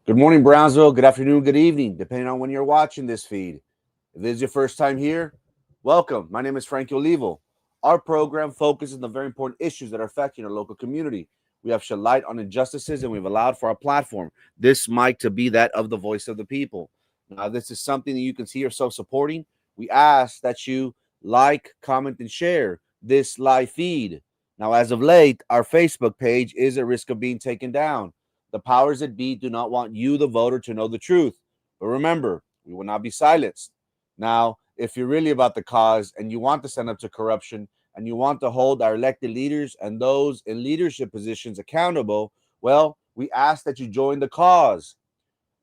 Good morning, Brownsville. Good afternoon, good evening, depending on when you're watching this feed. If this is your first time here, welcome. My name is Frankie Olivo. Our program focuses on the very important issues that are affecting our local community. We have shed light on injustices, and we've allowed for our platform, this mic, to be that of the voice of the people. Now, this is something that you can see yourself supporting. We ask that you like, comment, and share this live feed. Now, as of late, our Facebook page is at risk of being taken down. The powers that be do not want you, the voter, to know the truth. But remember, we will not be silenced. Now, if you're really about the cause and you want to stand up to corruption and you want to hold our elected leaders and those in leadership positions accountable, well, we ask that you join the cause.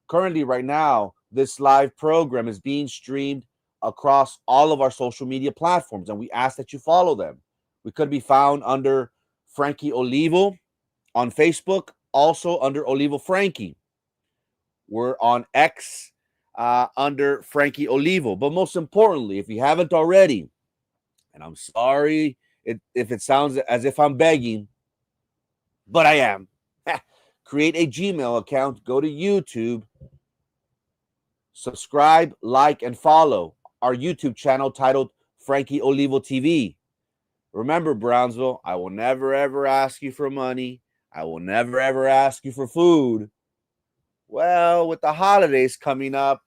Currently, right now, this live program is being streamed across all of our social media platforms, and we ask that you follow them. We could be found under Frankie Olivo on Facebook, also under Olivo Frankie. We're on X under Frankie Olivo. But most importantly, if you haven't already, and I'm sorry if it sounds as if I'm begging, but I am, create a Gmail account, go to YouTube, subscribe, like, and follow our YouTube channel titled Frankie Olivo TV. Remember, Brownsville, I will never, ever ask you for money. I will never, ever ask you for food. Well, with the holidays coming up,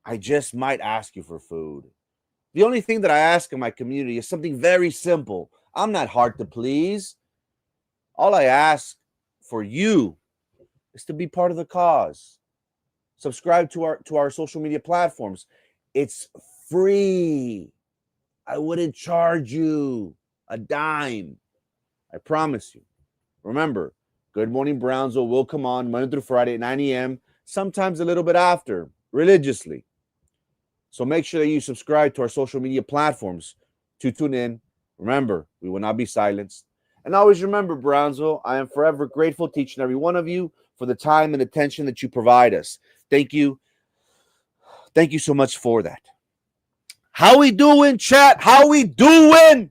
I just might ask you for food. The only thing that I ask in my community is something very simple. I'm not hard to please. All I ask for you is to be part of the cause. Subscribe to our social media platforms. It's free. I wouldn't charge you a dime. I promise you. Remember, Good Morning Brownsville will come on Monday through Friday at 9 a.m., sometimes a little bit after, religiously. So make sure that you subscribe to our social media platforms to tune in. Remember, we will not be silenced. And always remember, Brownsville, I am forever grateful to each and every one of you for the time and attention that you provide us. Thank you. Thank you so much for that. How we doing, chat? How we doing?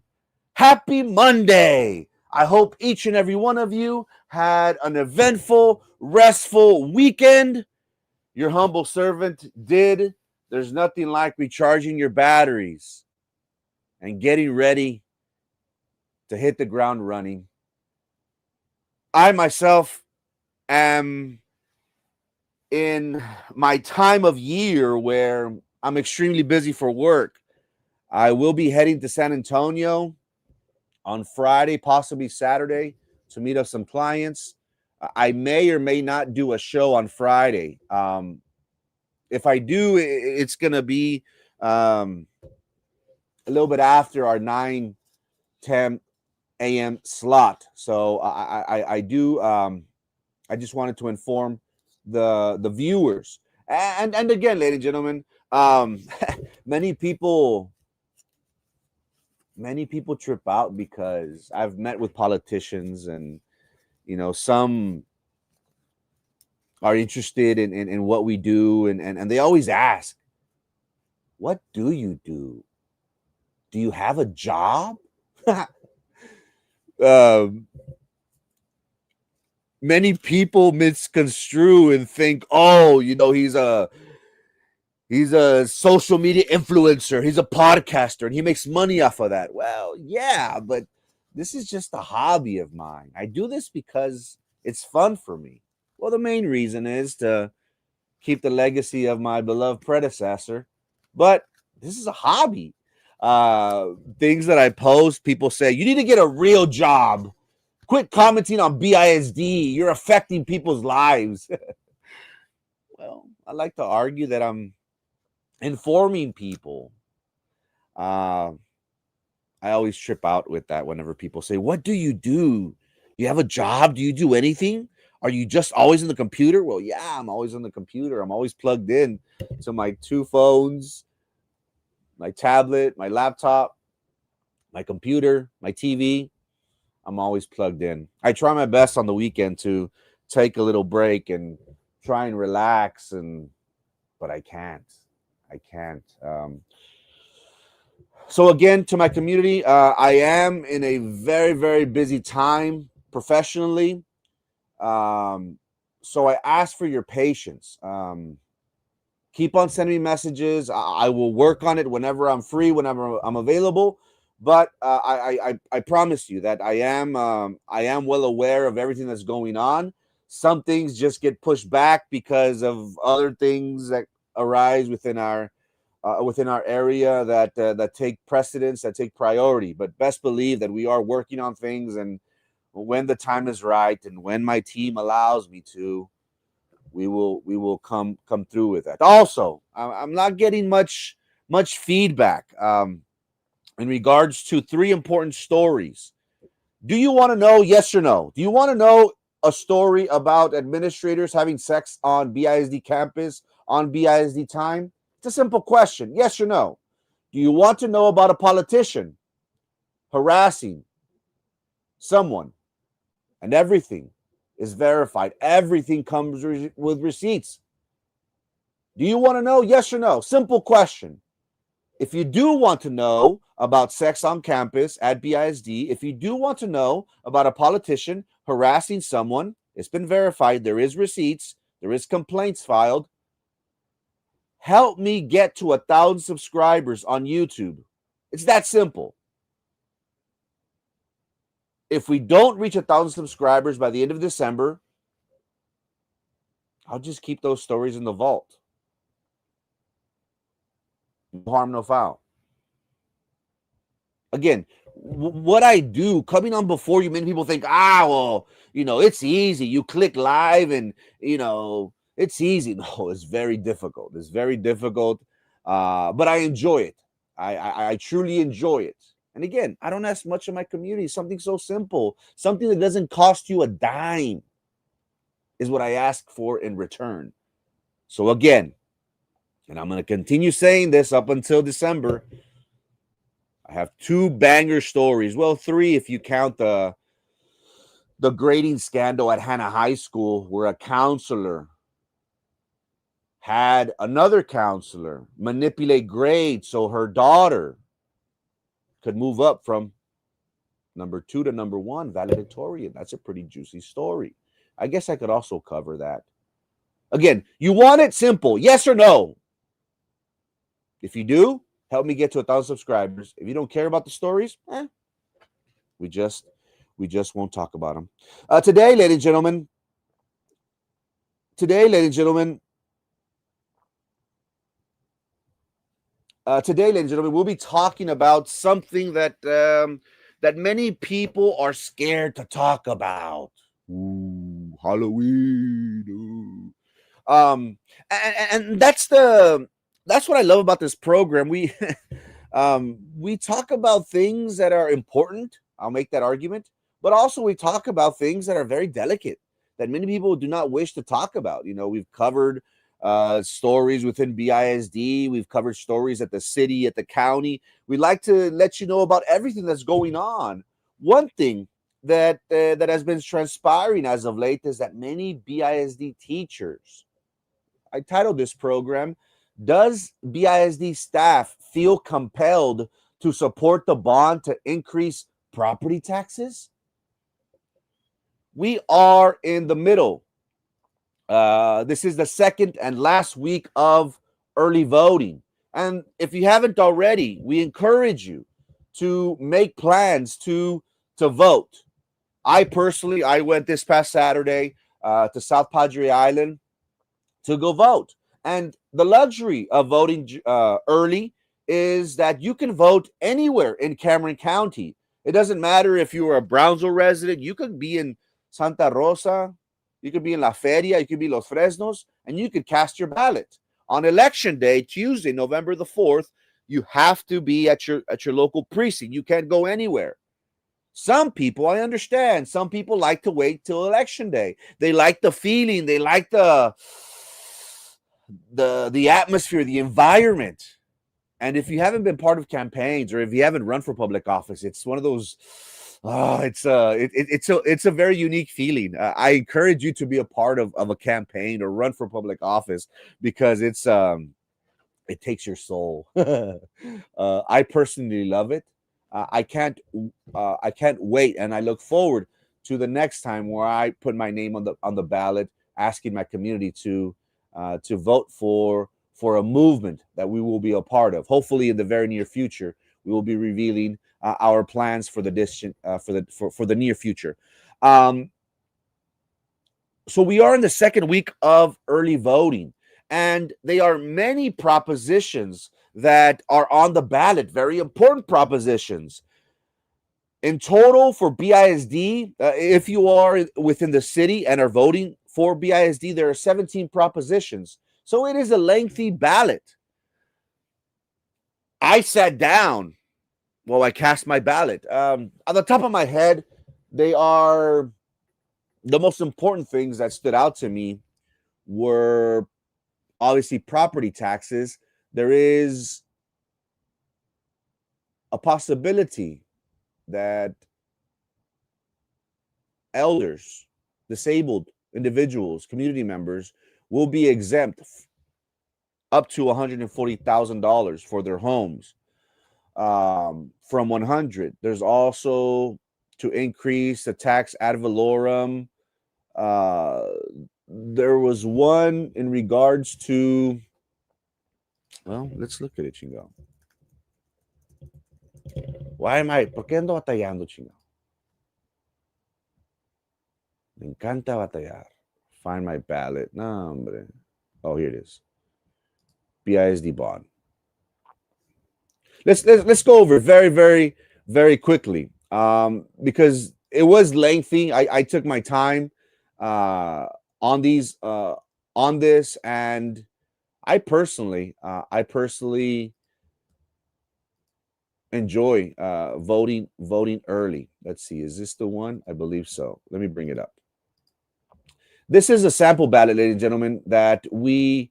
Happy Monday. I hope each and every one of you had an eventful, restful weekend. Your humble servant did. There's nothing like recharging your batteries and getting ready to hit the ground running. I myself am in my time of year where I'm extremely busy for work. I will be heading to San Antonio on Friday, possibly Saturday, to meet up some clients. I may or may not do a show on Friday. If I do, it's going to be a little bit after our 9:10 a.m. slot. So I do. I just wanted to inform the viewers. And again, ladies and gentlemen, many people trip out because I've met with politicians, and some are interested in what we do, and they always ask, what do you do? Do you have a job? Many people misconstrue and think, oh, he's a social media influencer, he's a podcaster, and he makes money off of that. Well, yeah, but this is just a hobby of mine. I do this because it's fun for me. Well, the main reason is to keep the legacy of my beloved predecessor, but this is a hobby. Things that I post, people say, you need to get a real job. Quit commenting on BISD. You're affecting people's lives. Well, I like to argue that I'm informing people. I always trip out with that whenever people say, what do? You have a job? Do you do anything? Are you just always in the computer? Well, yeah, I'm always on the computer. I'm always plugged in to my two phones, my tablet, my laptop, my computer, my TV. I'm always plugged in. I try my best on the weekend to take a little break and try and relax, but I can't. So again, to my community, I am in a very, very busy time professionally. So I ask for your patience. Keep on sending me messages. I will work on it whenever I'm free, whenever I'm available. But I promise you that I am well aware of everything that's going on. Some things just get pushed back because of other things that arise within our area that take precedence, that take priority. But best believe that we are working on things, and when the time is right, and when my team allows me to, we will come through with that. Also, I'm not getting much feedback in regards to three important stories. Do you want to know? Yes or no? Do you want to know a story about administrators having sex on BISD campus on BISD time? It's a simple question. Yes or no? Do you want to know about a politician harassing someone? And everything is verified. Everything comes with receipts. Do you want to know? Yes or no? Simple question. If you do want to know about sex on campus at BISD, if you do want to know about a politician harassing someone, it's been verified. There is receipts. There is complaints filed. Help me get to 1,000 subscribers on YouTube. It's that simple. If we don't reach 1,000 subscribers by the end of December, I'll just keep those stories in the vault. No harm, no foul. Again, what I do coming on before you, many people think, well, it's easy. You click live and, it's easy. No, it's very difficult. It's very difficult. But I enjoy it. I truly enjoy it. And again, I don't ask much of my community. Something so simple, something that doesn't cost you a dime is what I ask for in return. So again, and I'm going to continue saying this up until December, I have two banger stories. Well, three if you count the grading scandal at Hannah High School, where a counselor had another counselor manipulate grades so her daughter could move up from number 2 to number 1 valedictorian. That's a pretty juicy story. I guess I could also cover that. Again, you want it simple, yes or no? If you do, help me get to 1,000 subscribers. If you don't care about the stories, we just won't talk about them. Today, ladies and gentlemen, we'll be talking about something that that many people are scared to talk about. Ooh, Halloween. Ooh. And that's what I love about this program. We we talk about things that are important. I'll make that argument, but also we talk about things that are very delicate that many people do not wish to talk about. We've covered stories within BISD. We've covered stories at the city, at the county. We like to let you know about everything that's going on. One thing that has been transpiring as of late is that many BISD teachers, I titled this program, "Does BISD staff feel compelled to support the bond to increase property taxes?" We are in the middle. This is the second and last week of early voting. And if you haven't already, we encourage you to make plans to vote. I personally, I went this past Saturday to South Padre Island to go vote. And the luxury of voting early is that you can vote anywhere in Cameron County. It doesn't matter if you are a Brownsville resident. You could be in Santa Rosa, you could be in La Feria, you could be Los Fresnos, and you could cast your ballot. On election day, Tuesday, November the 4th, you have to be at your local precinct. You can't go anywhere. Some people, I understand, some people like to wait till election day. They like the feeling, they like the atmosphere, the environment. And if you haven't been part of campaigns, or if you haven't run for public office, it's one of those, it's a very unique feeling. I encourage you to be a part of a campaign or run for public office, because it takes your soul. I personally love it. I can't wait, and I look forward to the next time where I put my name on the ballot asking my community to vote for a movement that we will be a part of. Hopefully, in the very near future, we will be revealing our plans for the distant for the near future. So we are in the second week of early voting, and there are many propositions that are on the ballot, very important propositions. In total for BISD, if you are within the city and are voting for BISD, there are 17 propositions. So it is a lengthy ballot. I sat down while I cast my ballot. On the top of my head, they are the most important things that stood out to me were obviously property taxes. There is a possibility that elders, disabled individuals, community members will be exempt up to $140,000 for their homes from 100. There's also to increase the tax ad valorem. There was one in regards to, well, let's look at it, chingo. ¿Por qué ando batallando, chingo? Me encanta batallar. Find my ballot. No, hombre. Oh, here it is. BISD bond. Let's go over it very, very, very quickly. Because it was lengthy. I took my time on this, and I personally enjoy voting early. Let's see, is this the one? I believe so. Let me bring it up. This is a sample ballot, ladies and gentlemen, that we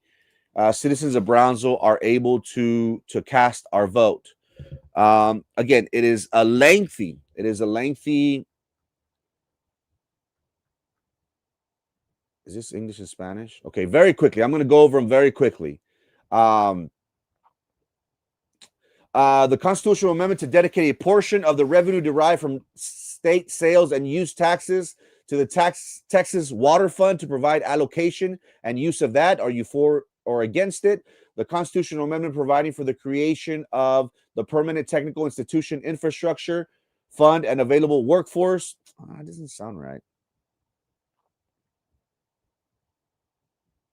citizens of Brownsville are able to cast our vote. Again, it is a lengthy. Is this English and Spanish? Okay, very quickly. I'm going to go over them very quickly. The constitutional amendment to dedicate a portion of the revenue derived from state sales and use taxes to the Texas Water Fund to provide allocation and use of that. Are you for or against it? The constitutional amendment providing for the creation of the Permanent Technical Institution Infrastructure Fund and available workforce. That doesn't sound right.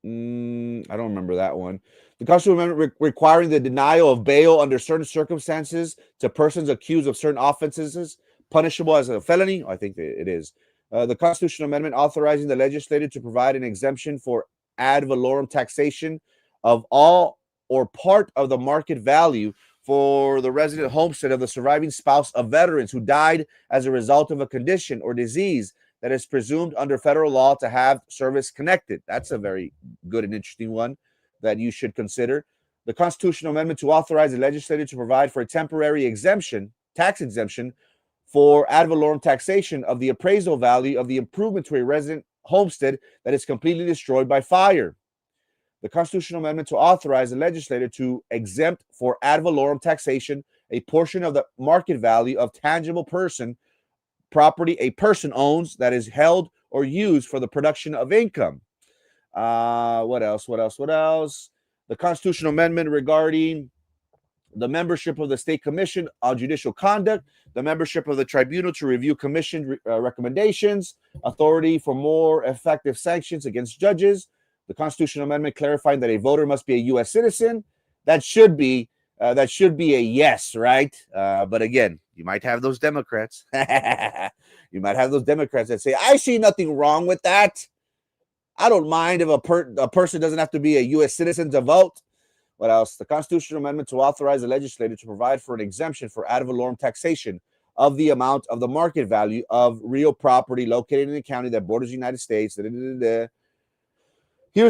I don't remember that one. The constitutional amendment requiring the denial of bail under certain circumstances to persons accused of certain offenses punishable as a felony. I think it is. The constitutional amendment authorizing the legislature to provide an exemption for ad valorem taxation of all or part of the market value for the resident homestead of the surviving spouse of veterans who died as a result of a condition or disease that is presumed under federal law to have service connected. That's a very good and interesting one that you should consider. The constitutional amendment to authorize the legislature to provide for a temporary exemption, tax exemption, for ad valorem taxation of the appraisal value of the improvement to a resident homestead that is completely destroyed by fire. The constitutional amendment to authorize the legislature to exempt for ad valorem taxation a portion of the market value of tangible property a person owns that is held or used for the production of income. What else? The constitutional amendment regarding the membership of the State Commission on Judicial Conduct, the membership of the tribunal to review commission recommendations, authority for more effective sanctions against judges, the constitutional amendment clarifying that a voter must be a U.S. citizen. That should be a yes, right? But again, you might have those Democrats. You might have those Democrats that say, I see nothing wrong with that. I don't mind if a person doesn't have to be a U.S. citizen to vote. What else? The constitutional amendment to authorize the legislature to provide for an exemption for ad valorem taxation of the amount of the market value of real property located in the county that borders the United States. Here's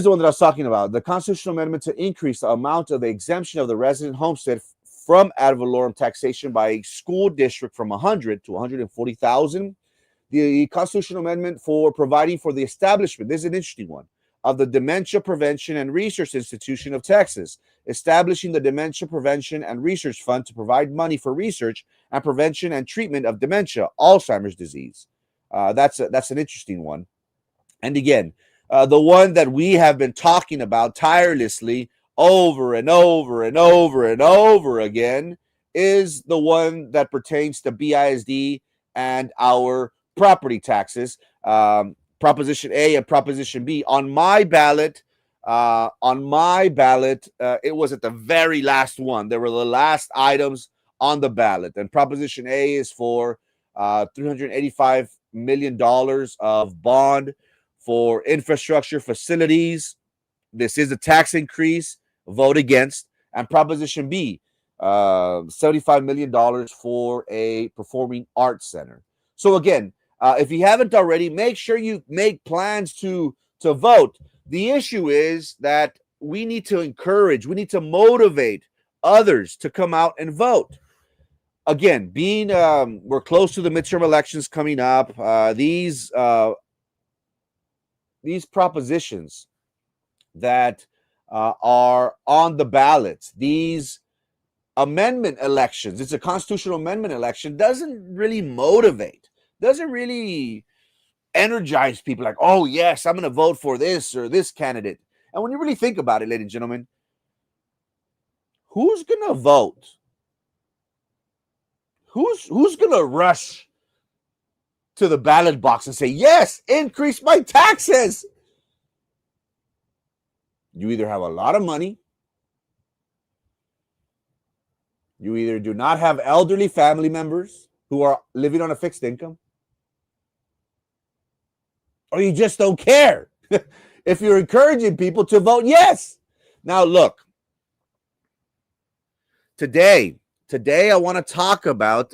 the one that I was talking about. The constitutional amendment to increase the amount of the exemption of the resident homestead from ad valorem taxation by a school district from 100 to 140,000. The constitutional amendment for providing for the establishment, this is an interesting one, of the Dementia Prevention and Research Institution of Texas, establishing the Dementia Prevention and Research Fund to provide money for research and prevention and treatment of dementia, Alzheimer's disease. That's an interesting one. And again, the one that we have been talking about tirelessly over and over and over and over again, is the one that pertains to Bisd and our property taxes. Proposition A and Proposition B. On my ballot, it was at the very last one. They were the last items on the ballot. And Proposition A is for $385 million of bond for infrastructure facilities. This is a tax increase. Vote against. And Proposition B, $75 million for a performing arts center. So again, if you haven't already, make sure you make plans to vote. The issue is that we need to encourage, we need to motivate others to come out and vote. Again, being we're close to the midterm elections coming up. These propositions that are on the ballots, these amendment elections, it's a constitutional amendment election, doesn't really motivate, doesn't really energize people like, oh, yes, I'm going to vote for this or this candidate. And when you really think about it, ladies and gentlemen, who's going to vote? Who's going to rush to the ballot box and say, yes, increase my taxes? You either have a lot of money, you either do not have elderly family members who are living on a fixed income, or you just don't care if you're encouraging people to vote yes. Now, look, today I want to talk about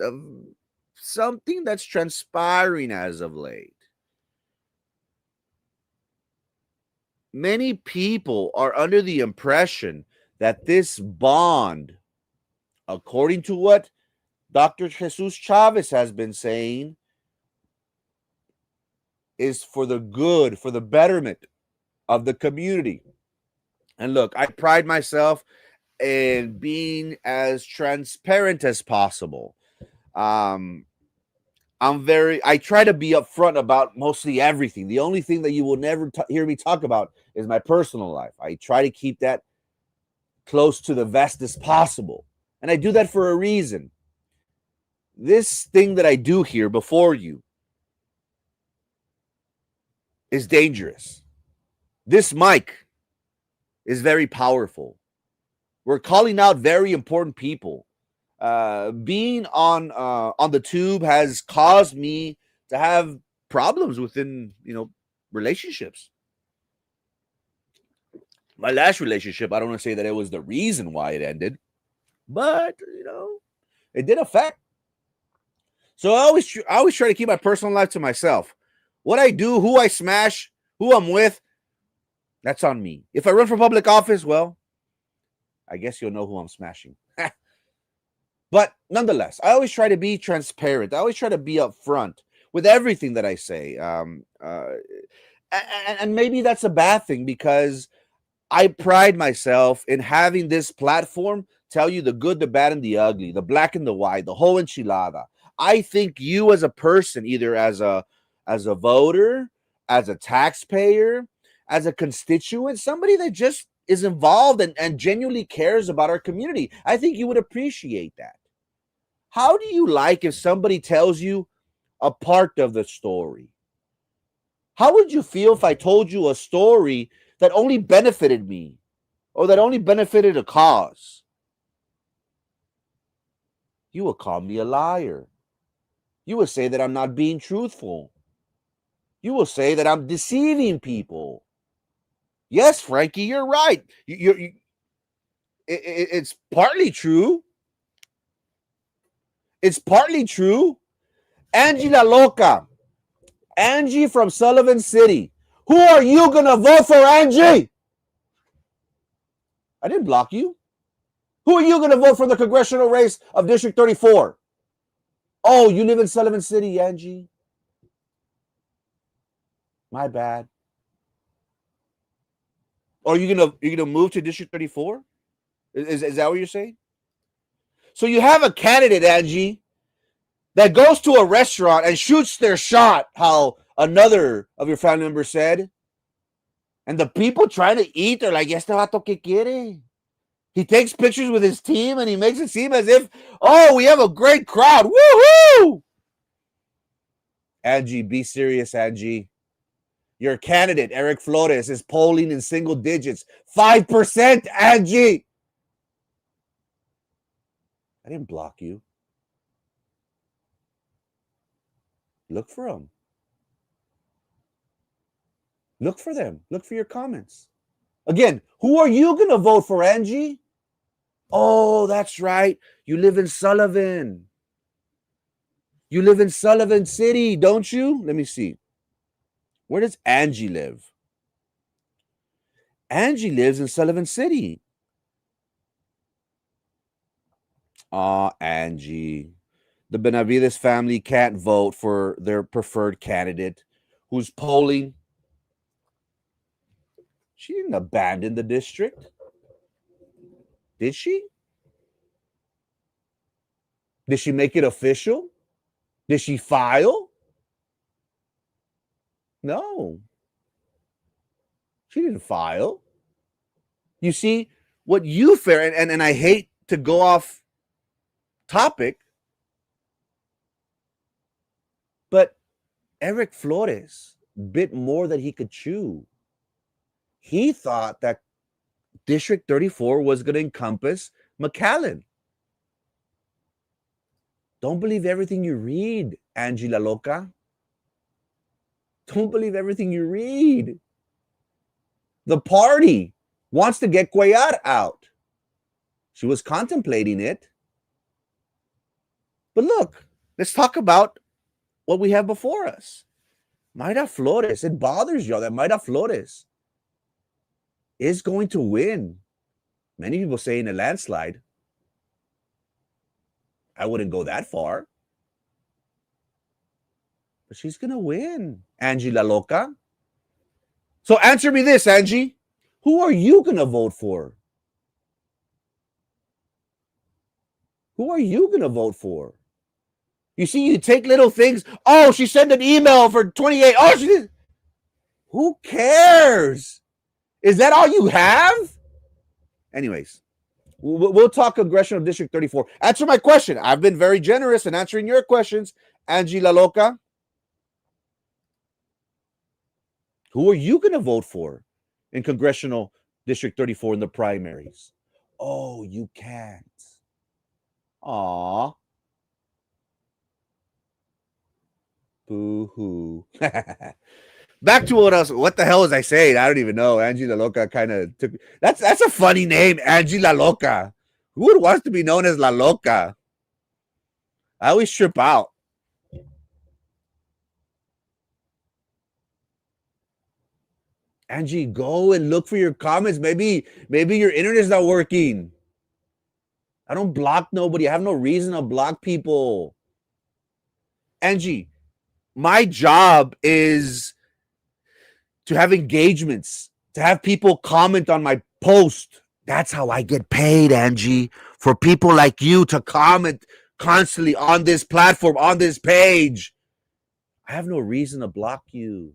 something that's transpiring as of late. Many people are under the impression that this bond, according to what Dr. Jesus Chavez has been saying, is for the good, for the betterment of the community. And look, I pride myself in being as transparent as possible. I try to be upfront about mostly everything. The only thing that you will never hear me talk about is my personal life. I try to keep that close to the vest as possible. And I do that for a reason. This thing that I do here before you is dangerous. This mic is very powerful. We're calling out very important people. Being on the tube has caused me to have problems within, relationships. My last relationship, I don't want to say that it was the reason why it ended, but it did affect. So I always try to keep my personal life to myself. What I do, who I smash, who I'm with, that's on me. If I run for public office, well, I guess you'll know who I'm smashing. But nonetheless, I always try to be transparent. I always try to be upfront with everything that I say. And maybe that's a bad thing, because I pride myself in having this platform tell you the good, the bad, and the ugly, the black and the white, the whole enchilada. I think you as a person, either as a voter, as a taxpayer, as a constituent, somebody that just is involved and genuinely cares about our community, I think you would appreciate that. How do you like if somebody tells you a part of the story? How would you feel if I told you a story that only benefited me or that only benefited a cause? You would call me a liar. You would say that I'm not being truthful. You will say that I'm deceiving people. Yes, Frankie, you're right. It's partly true. It's partly true. Angie La Loca. Angie from Sullivan City. Who are you going to vote for, Angie? I didn't block you. Who are you going to vote for the congressional race of District 34? Oh, you live in Sullivan City, Angie. My bad. Or you're gonna move to District 34? Is that what you're saying? So you have a candidate, Angie, that goes to a restaurant and shoots their shot, how another of your family members said, And the people trying to eat are like, este vato que quiere? He takes pictures with his team and he makes it seem as if, oh, we have a great crowd. Woohoo! Angie, be serious, Angie. Your candidate, Eric Flores, is polling in single digits. 5%, Angie. I didn't block you. Look for them. Look for them. Look for your comments. Again, who are you going to vote for, Angie? Oh, that's right. You live in Sullivan. You live in Sullivan City, don't you? Let me see. Where does Angie live? Angie lives in Sullivan City. Angie. The Benavides family can't vote for their preferred candidate who's polling. She didn't abandon the district. Did she? Did she make it official? Did she file? No. She didn't file. You see, what you fear, and I hate to go off topic, but Eric Flores bit more than he could chew. He thought that District 34 was going to encompass McAllen. Don't believe everything you read, Angie La Loca. Don't believe everything you read. The party wants to get Cuellar out. She was contemplating it. But look, let's talk about what we have before us. Mayra Flores, it bothers y'all that Mayra Flores is going to win. Many people say in a landslide. I wouldn't go that far. But she's going to win, Angie La Loca. So answer me this, Angie. Who are you going to vote for? Who are you going to vote for? You see, you take little things. Oh, she sent an email for 28. Oh, she did. Who cares? Is that all you have? Anyways, we'll talk Congressional District 34. Answer my question. I've been very generous in answering your questions, Angie La Loca. Who are you going to vote for in Congressional District 34 in the primaries? Oh, you can't. Aw. Boo-hoo. Back to what the hell was I saying? I don't even know. Angie La Loca kind of took... That's a funny name, Angie La Loca. Who wants to be known as La Loca? I always trip out. Angie, go and look for your comments. Maybe your internet's not working. I don't block nobody. I have no reason to block people. Angie, my job is to have engagements, to have people comment on my post. That's how I get paid, Angie. For people like you to comment constantly on this platform, on this page. I have no reason to block you.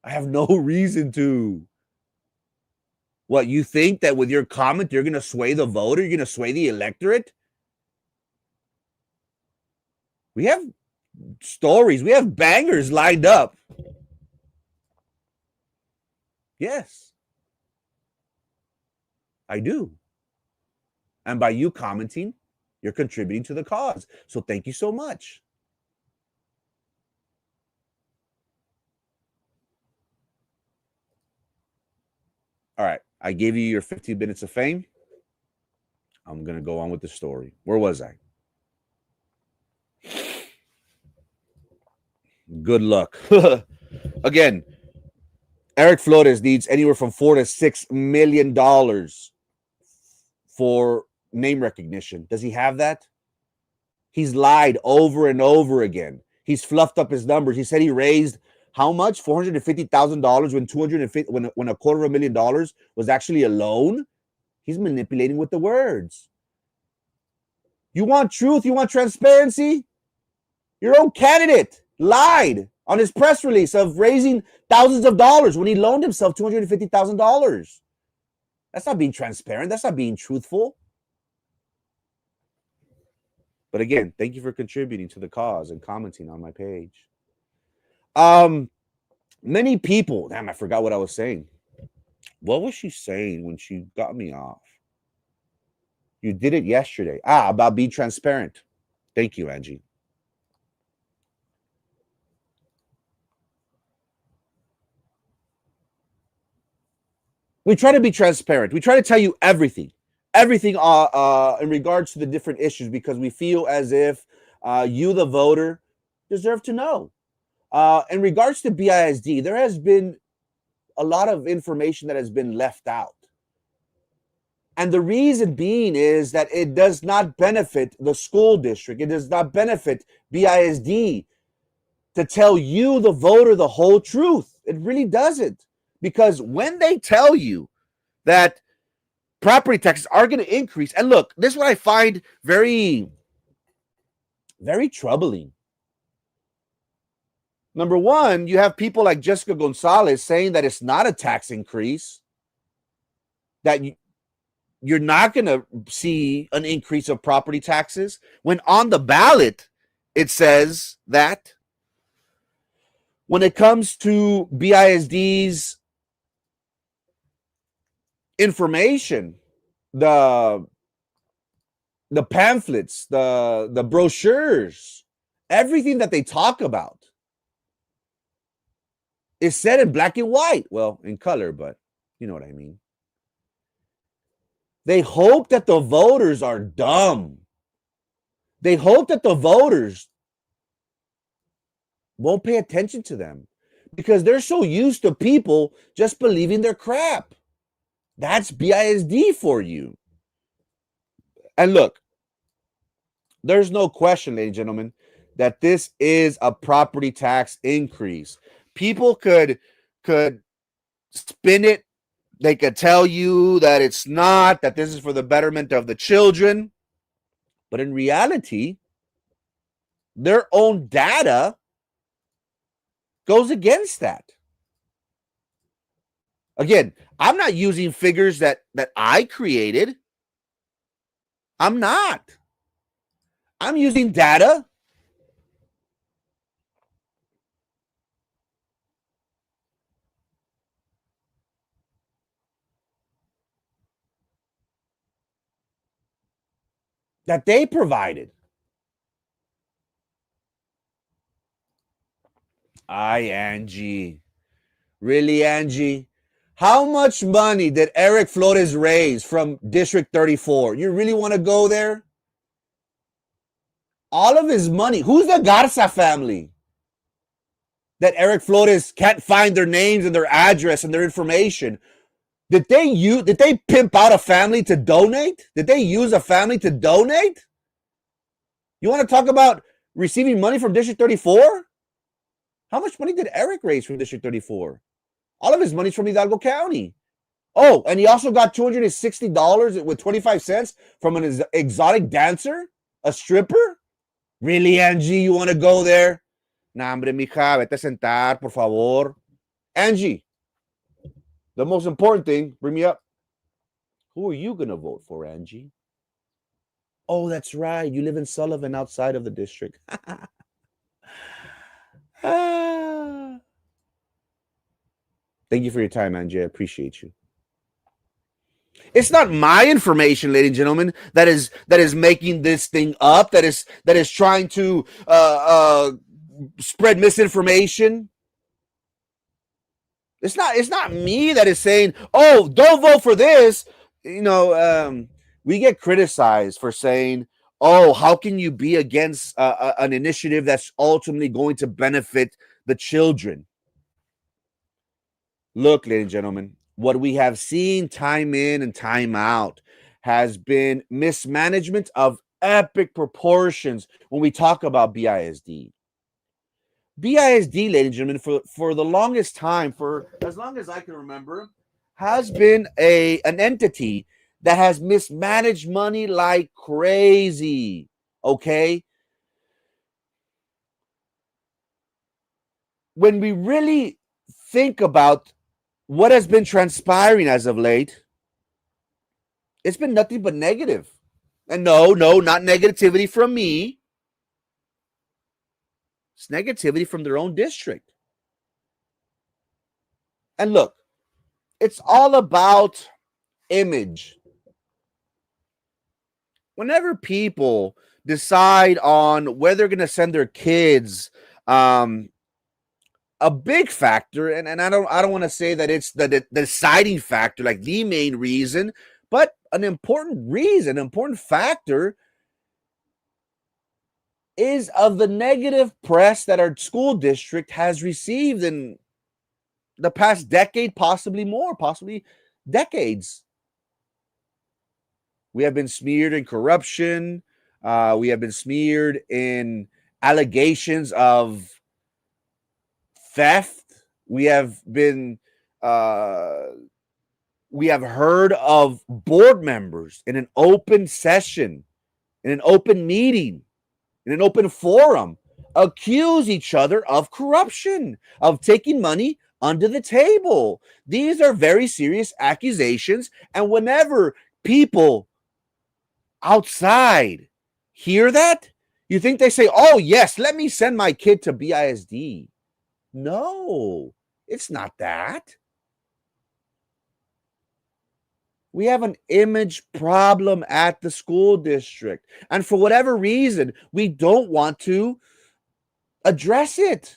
I have no reason to. What, you think that with your comment, you're going to sway the voter? You're going to sway the electorate? We have stories. We have bangers lined up. Yes. I do. And by you commenting, you're contributing to the cause. So thank you so much. All right. I gave you your 15 minutes of fame. I'm going to go on with the story. Where was I? Good luck. Again, Eric Flores needs anywhere from $4 to $6 million for name recognition. Does he have that? He's lied over and over again. He's fluffed up his numbers. He said he raised how much? $450,000 when $250,000 was actually a loan. He's manipulating with the words. You want truth? You want transparency? Your own candidate lied on his press release of raising thousands of dollars when he loaned himself $250,000. That's not being transparent. That's not being truthful. But again, thank you for contributing to the cause and commenting on my page. Many people, damn, I forgot what I was saying. What was she saying when she got me off? You did it yesterday. About being transparent. Thank you, Angie. We try to be transparent. We try to tell you everything in regards to the different issues, because we feel as if you, the voter, deserve to know. In regards to BISD, there has been a lot of information that has been left out. And the reason being is that it does not benefit the school district. It does not benefit BISD to tell you, the voter, the whole truth. It really doesn't. Because when they tell you that property taxes are going to increase, and look, this is what I find very, very troubling. Number one, you have people like Jessica Gonzalez saying that it's not a tax increase, that you're not going to see an increase of property taxes, when on the ballot it says that when it comes to BISD's information, the pamphlets, the brochures, everything that they talk about is said in black and white. Well, in color, but you know what I mean. They hope that the voters are dumb. They hope that the voters won't pay attention to them because they're so used to people just believing their crap. That's BISD for you. And look, there's no question, ladies and gentlemen, that this is a property tax increase. People could spin it. They could tell you that it's not, that this is for the betterment of the children. But in reality, their own data goes against that. Again, I'm not using figures that I created. I'm not. I'm using data that they provided. Angie. Really, Angie? How much money did Eric Flores raise from District 34? You really want to go there? All of his money. Who's the Garza family that Eric Flores can't find their names and their address and their information? Did they pimp out a family to donate? Did they use a family to donate? You want to talk about receiving money from District 34? How much money did Eric raise from District 34? All of his money's from Hidalgo County. Oh, and he also got $260 with 25 cents from an exotic dancer, a stripper. Really, Angie, you want to go there? Nah, hombre, mija, vete a sentar, por favor. Angie, the most important thing, bring me up. Who are you going to vote for, Angie? Oh, that's right. You live in Sullivan, outside of the district. Thank you for your time, Angie. I appreciate you. It's not my information, ladies and gentlemen, that is making this thing up, that is trying to spread misinformation. It's not me that is saying, oh, don't vote for this. You know, we get criticized for saying, oh, how can you be against an initiative that's ultimately going to benefit the children? Look, ladies and gentlemen, what we have seen time in and time out has been mismanagement of epic proportions when we talk about BISD. BISD, ladies and gentlemen, for the longest time, for as long as I can remember, has been an entity that has mismanaged money like crazy. Okay? when we really think about what has been transpiring as of late, it's been nothing but negative. And no, not negativity from me. It's negativity from their own district. And look, it's all about image. Whenever people decide on whether they're going to send their kids, a big factor, and I don't want to say that it's the deciding factor, like the main reason, but an important reason, an important factor is of the negative press that our school district has received in the past decade, possibly more, possibly decades. We have been smeared in corruption. We have been smeared in allegations of theft. We have been, we have heard of board members in an open session, in an open meeting, in an open forum, accuse each other of corruption, of taking money under the table. These are very serious accusations. And whenever people outside hear that, you think they say, oh, yes, let me send my kid to BISD. No, it's not that. We have an image problem at the school district. And for whatever reason, we don't want to address it.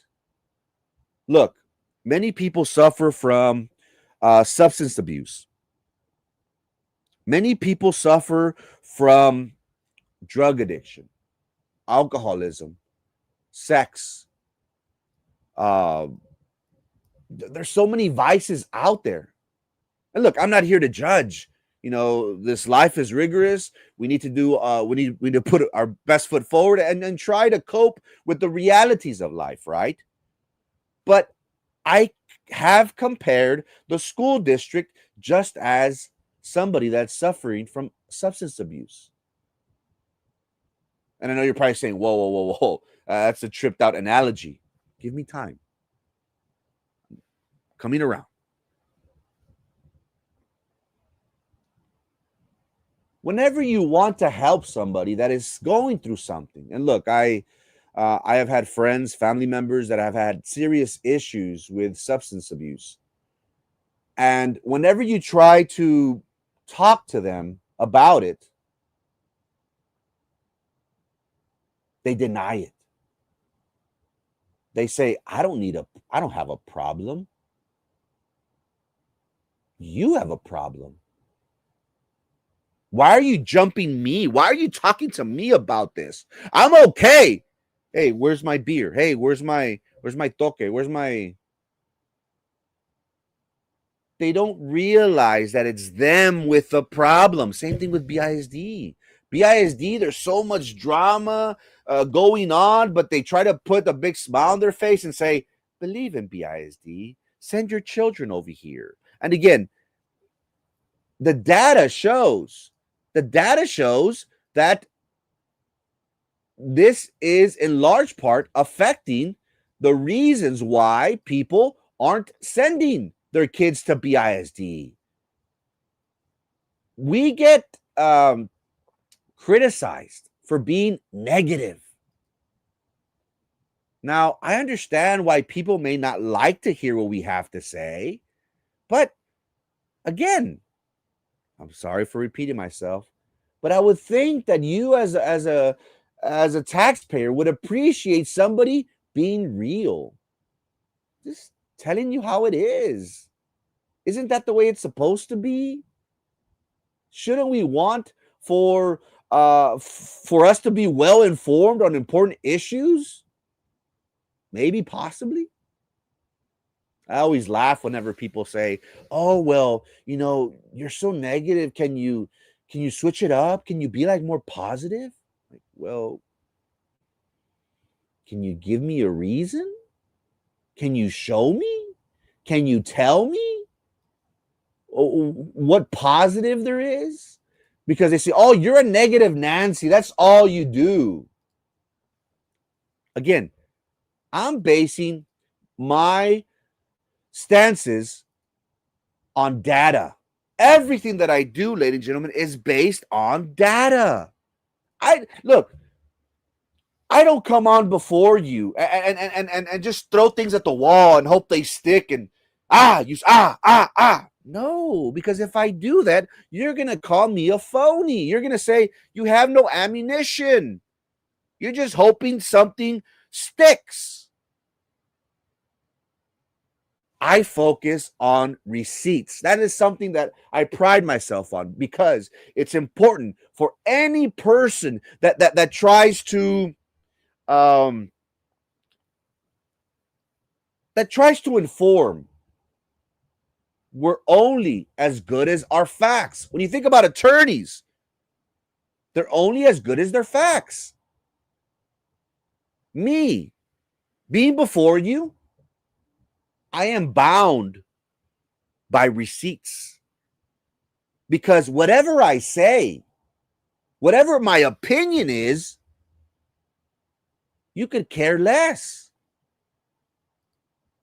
Look, many people suffer from substance abuse. Many people suffer from drug addiction, alcoholism, sex. There's so many vices out there. And look, I'm not here to judge. You know, this life is rigorous. We need to do. We need to put our best foot forward and try to cope with the realities of life, right? But I have compared the school district just as somebody that's suffering from substance abuse. And I know you're probably saying, "Whoa, whoa, whoa, whoa! That's a tripped out analogy." Give me time. Coming around. Whenever you want to help somebody that is going through something, and look, I have had friends, family members that have had serious issues with substance abuse, and whenever you try to talk to them about it, they deny it. They say, I don't have a problem. You have a problem. Why are you jumping me? Why are you talking to me about this? I'm okay. Hey, where's my beer? Hey, where's my toque? Where's my... They don't realize that it's them with the problem. Same thing with BISD. BISD, there's so much drama going on, but they try to put a big smile on their face and say, believe in BISD. Send your children over here. And again, the data shows that this is in large part affecting the reasons why people aren't sending their kids to BISD. We get criticized for being negative. Now, I understand why people may not like to hear what we have to say, but again, I'm sorry for repeating myself, but I would think that you as a taxpayer would appreciate somebody being real. Just telling you how it is. Isn't that the way it's supposed to be? Shouldn't we want for us to be well informed on important issues? Maybe, possibly. I always laugh whenever people say, "Oh, well, you know, you're so negative. Can you switch it up? Can you be like more positive?" Like, well, can you give me a reason? Can you show me? Can you tell me what positive there is? Because they say, "Oh, you're a negative Nancy. That's all you do." Again, I'm basing my stances on data. Everything that I do, ladies and gentlemen, is based on data. I don't come on before you and just throw things at the wall and hope they stick and use. No, because if I do that, you're gonna call me a phony. You're gonna say you have no ammunition. You're just hoping something sticks. I focus on receipts. That is something that I pride myself on because it's important for any person that tries to inform. We're only as good as our facts. When you think about attorneys, they're only as good as their facts. Me, being before you, I am bound by receipts. Because whatever I say, whatever my opinion is, you could care less.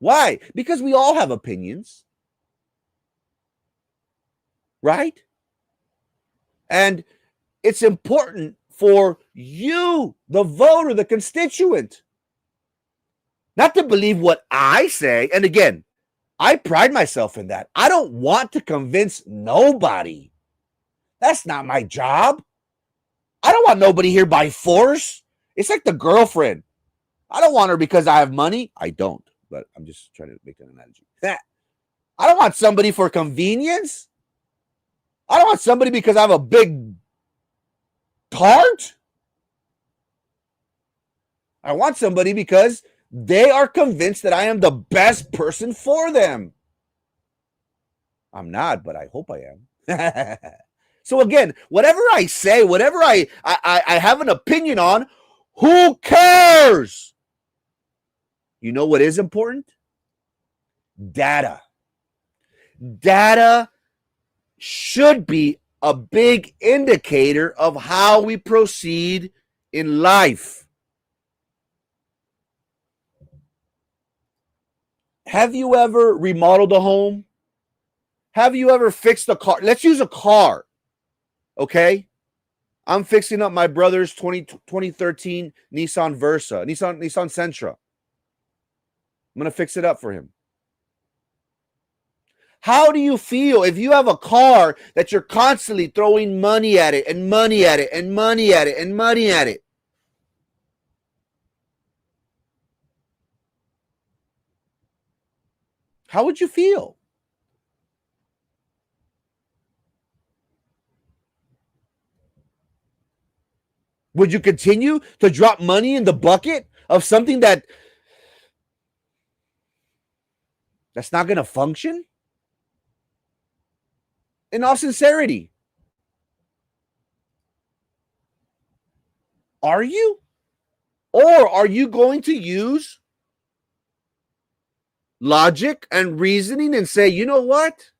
Why? Because we all have opinions. Right? And it's important for you, the voter, the constituent, not to believe what I say. And again, I pride myself in that. I don't want to convince nobody. That's not my job. I don't want nobody here by force. It's like the girlfriend. I don't want her because I have money. I don't, but I'm just trying to make an analogy. I don't want somebody for convenience. I don't want somebody because I have a big heart. I want somebody because they are convinced that I am the best person for them. I'm not, but I hope I am. So again, whatever I say, whatever I have an opinion on, who cares? You know what is important? Data. Data should be a big indicator of how we proceed in life. Have you ever remodeled a home? Have you ever fixed a car? Let's use a car, okay? I'm fixing up my brother's 2013 Nissan Versa, Nissan Sentra. I'm going to fix it up for him. How do you feel if you have a car that you're constantly throwing money at it and money at it and money at it and money at it? How would you feel? Would you continue to drop money in the bucket of something that's not going to function? In all sincerity, are you? Or are you going to use logic and reasoning and say, you know what?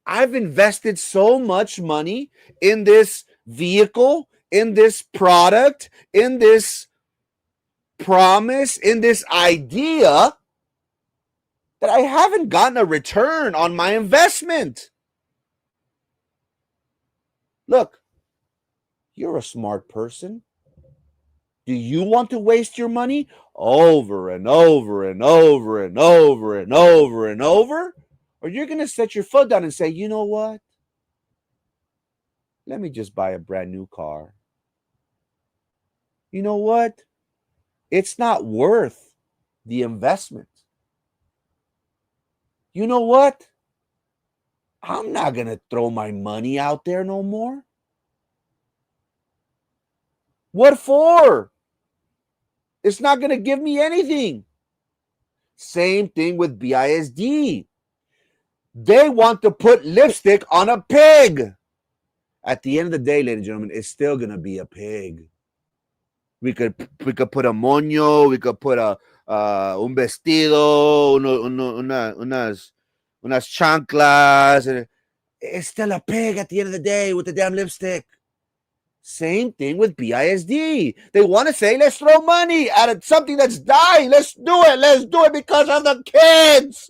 I've invested so much money in this vehicle, in this product, in this promise, in this idea, that I haven't gotten a return on my investment. Look, you're a smart person. Do you want to waste your money over and over and over and over and over and over? Or you're going to set your foot down and say, you know what? Let me just buy a brand new car. You know what? It's not worth the investment. You know what? I'm not going to throw my money out there no more. What for? It's not going to give me anything. Same thing with Bisd. They want to put lipstick on a pig. At the end of the day, ladies and gentlemen, it's still going to be a pig. We could put a moño, we could put un vestido, unas chanclas. It's still a pig at the end of the day with the damn lipstick. Same thing with BISD. They want to say, let's throw money at something that's dying. Let's do it. Let's do it because of the kids.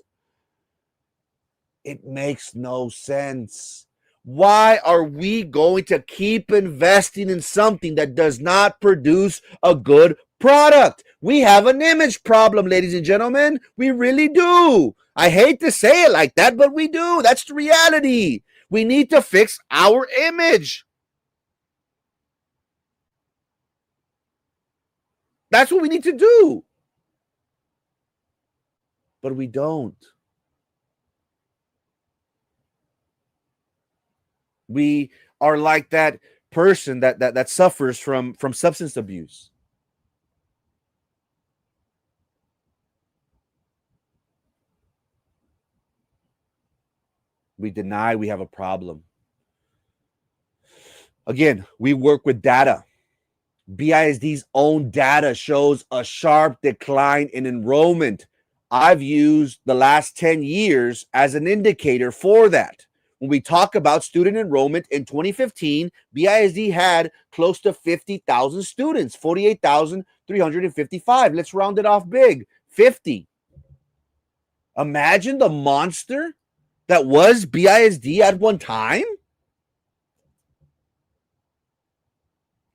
It makes no sense. Why are we going to keep investing in something that does not produce a good product? We have an image problem, ladies and gentlemen. We really do. I hate to say it like that, but we do. That's the reality. We need to fix our image. That's what we need to do. But we don't. We are like that person that suffers from substance abuse. We deny we have a problem. Again, we work with data. BISD's own data shows a sharp decline in enrollment. I've used the last 10 years as an indicator for that. When we talk about student enrollment in 2015, BISD had close to 50,000 students, 48,355. Let's round it off big, 50. Imagine the monster that was BISD at one time.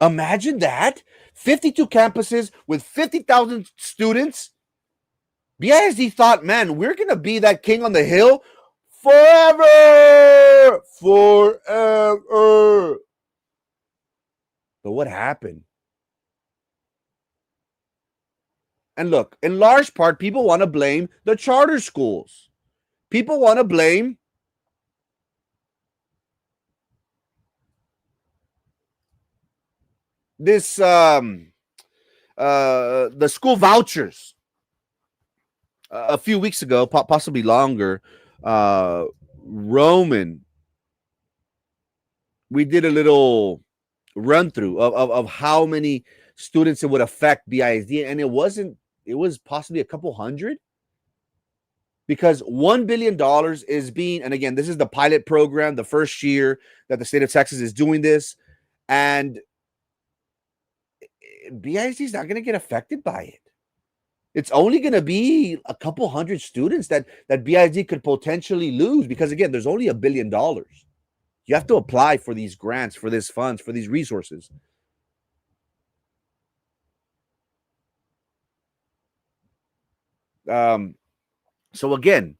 Imagine that. 52 campuses with 50,000 students. BISD thought, man, we're going to be that king on the hill forever. Forever. But what happened? And look, in large part, people want to blame the charter schools. People want to blame this the school vouchers. A few weeks ago, possibly longer, Roman, we did a little run through of how many students it would affect BISD, and it was possibly a couple hundred, because $1 billion is being, and again, this is the pilot program, the first year that the state of Texas is doing this, and BISD is not going to get affected by it. It's only going to be a couple hundred students that BISD could potentially lose, because again, there's only $1 billion. You have to apply for these grants, for these funds, for these resources. So again,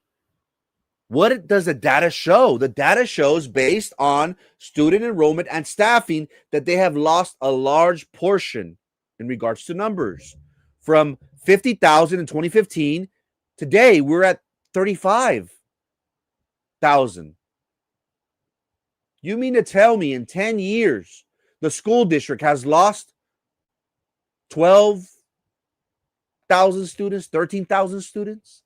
what does the data show? The data shows, based on student enrollment and staffing, that they have lost a large portion in regards to numbers. From 50,000 in 2015, today we're at 35,000. You mean to tell me in 10 years, the school district has lost 12,000 students, 13,000 students?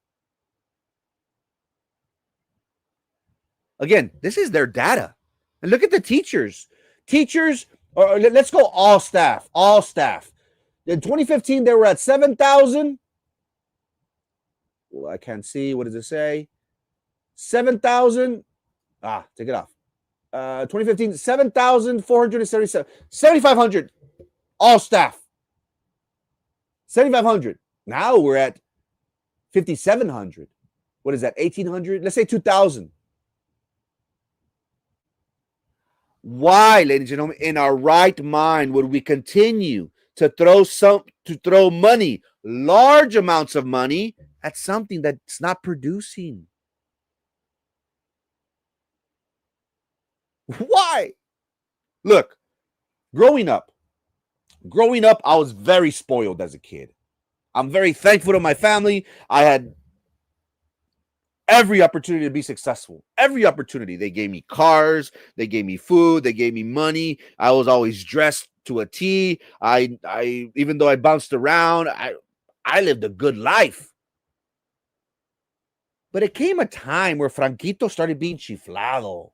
Again, this is their data. And look at the teachers. Teachers, or let's go all staff. All staff. In 2015, they were at 7,000. Well, I can't see. What does it say? 7,000. Take it off. 2015, 7,477. 7,500. All staff. 7,500. Now we're at 5,700. What is that? 1,800? Let's say 2,000. Why, ladies and gentlemen, in our right mind would we continue to throw money, large amounts of money, at something that's not producing? Why? Look, growing up, I was very spoiled as a kid. I'm very thankful to my family. I had every opportunity to be successful. Every opportunity. They gave me cars, they gave me food, they gave me money. I was always dressed to a T. I even though I bounced around, I lived a good life. But it came a time where Franquito started being chiflado.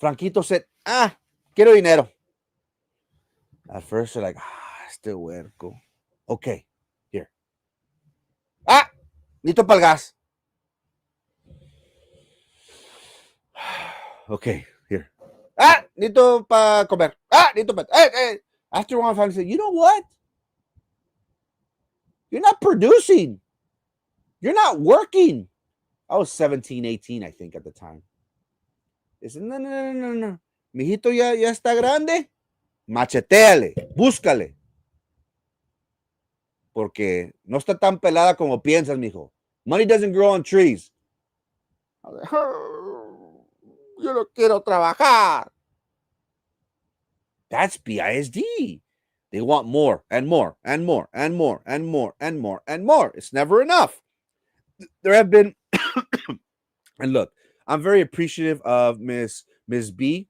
Franquito said, quiero dinero. At first, you're like, este huerco. Okay, here. Nito pa'l gas. Okay, here. Nito pa comer. Nito pa. After a while, I finally said, you know what? You're not producing. You're not working. I was 17, 18, I think, at the time. They said, no. Mijito ya está grande. Macheteale. Búscale. Porque no está tan pelada como piensas, mijo. Money doesn't grow on trees. I was like, yo no quiero trabajar. That's BISD. They want more and more and more and more and more and more and more. It's never enough. There have been, and look, I'm very appreciative of Miss B.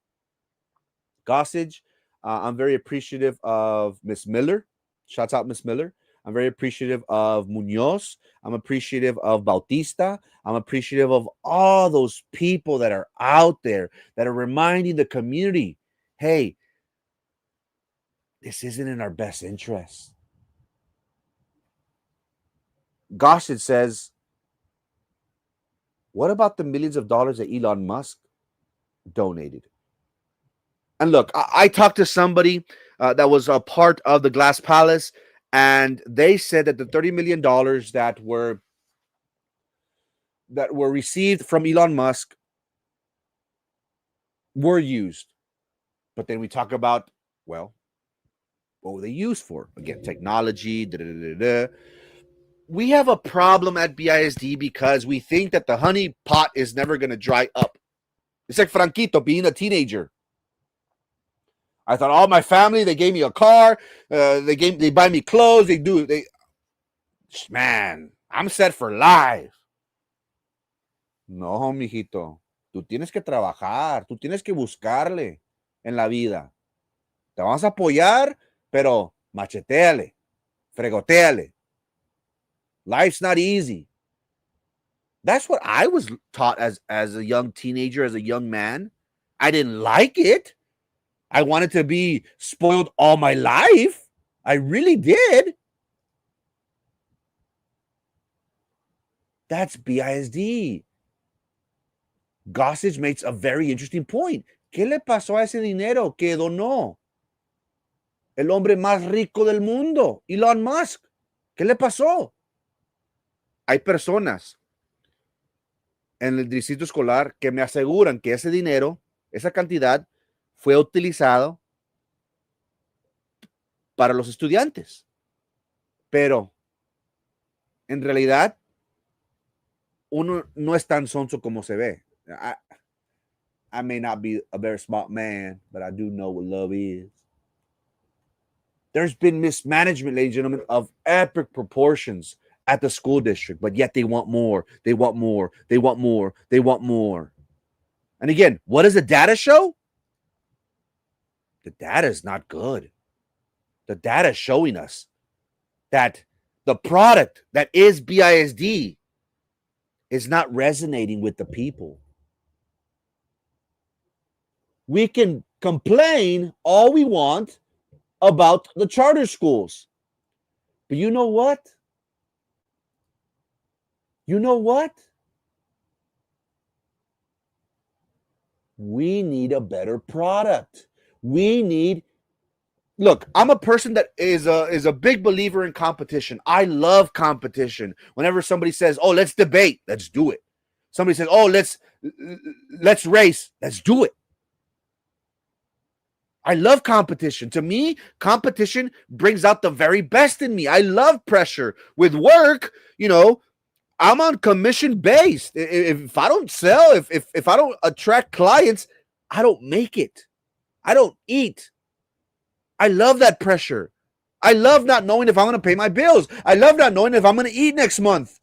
Gossage. I'm very appreciative of Miss Miller. Shouts out Miss Miller. I'm very appreciative of Munoz. I'm appreciative of Bautista. I'm appreciative of all those people that are out there that are reminding the community, hey, this isn't in our best interest. Gossage says, what about the millions of dollars that Elon Musk donated? And look, I talked to somebody that was a part of the Glass Palace, and they said that the $30 million that were received from Elon Musk were used. But then we talk about, well, what were they used for? Again, technology, We have a problem at BISD because we think that the honey pot is never going to dry up. It's like Franquito being a teenager. I thought all my family, they gave me a car, they buy me clothes, man, I'm set for life. No, mijito, tú tienes que trabajar, tú tienes que buscarle en la vida. Te vamos a apoyar, pero macheteale, fregoteale. Life's not easy. That's what I was taught as a young teenager, as a young man. I didn't like it. I wanted to be spoiled all my life. I really did. That's BISD. Gossage makes a very interesting point. ¿Qué le pasó a ese dinero que donó el hombre más rico del mundo, Elon Musk? ¿Qué le pasó? Hay personas en el distrito escolar que me aseguran que ese dinero, esa cantidad, fue utilizado para los estudiantes. Pero, en realidad, uno no es tan sonso como se ve. I may not be a very smart man, but I do know what love is. There's been mismanagement, ladies and gentlemen, of epic proportions at the school district, but yet they want more. They want more. They want more. They want more. And again, what does the data show? The data is not good. The data is showing us that the product that is BISD is not resonating with the people. We can complain all we want about the charter schools. But you know what? You know what? We need a better product. We need, look, I'm a person that is a big believer in competition. I love competition. Whenever somebody says, oh, let's debate, let's do it. Somebody says, oh, let's race, let's do it. I love competition. To me, competition brings out the very best in me. I love pressure. With work, I'm on commission based. If I don't sell, if I don't attract clients, I don't make it. I don't eat. I love that pressure. I love not knowing if I'm going to pay my bills. I love not knowing if I'm going to eat next month.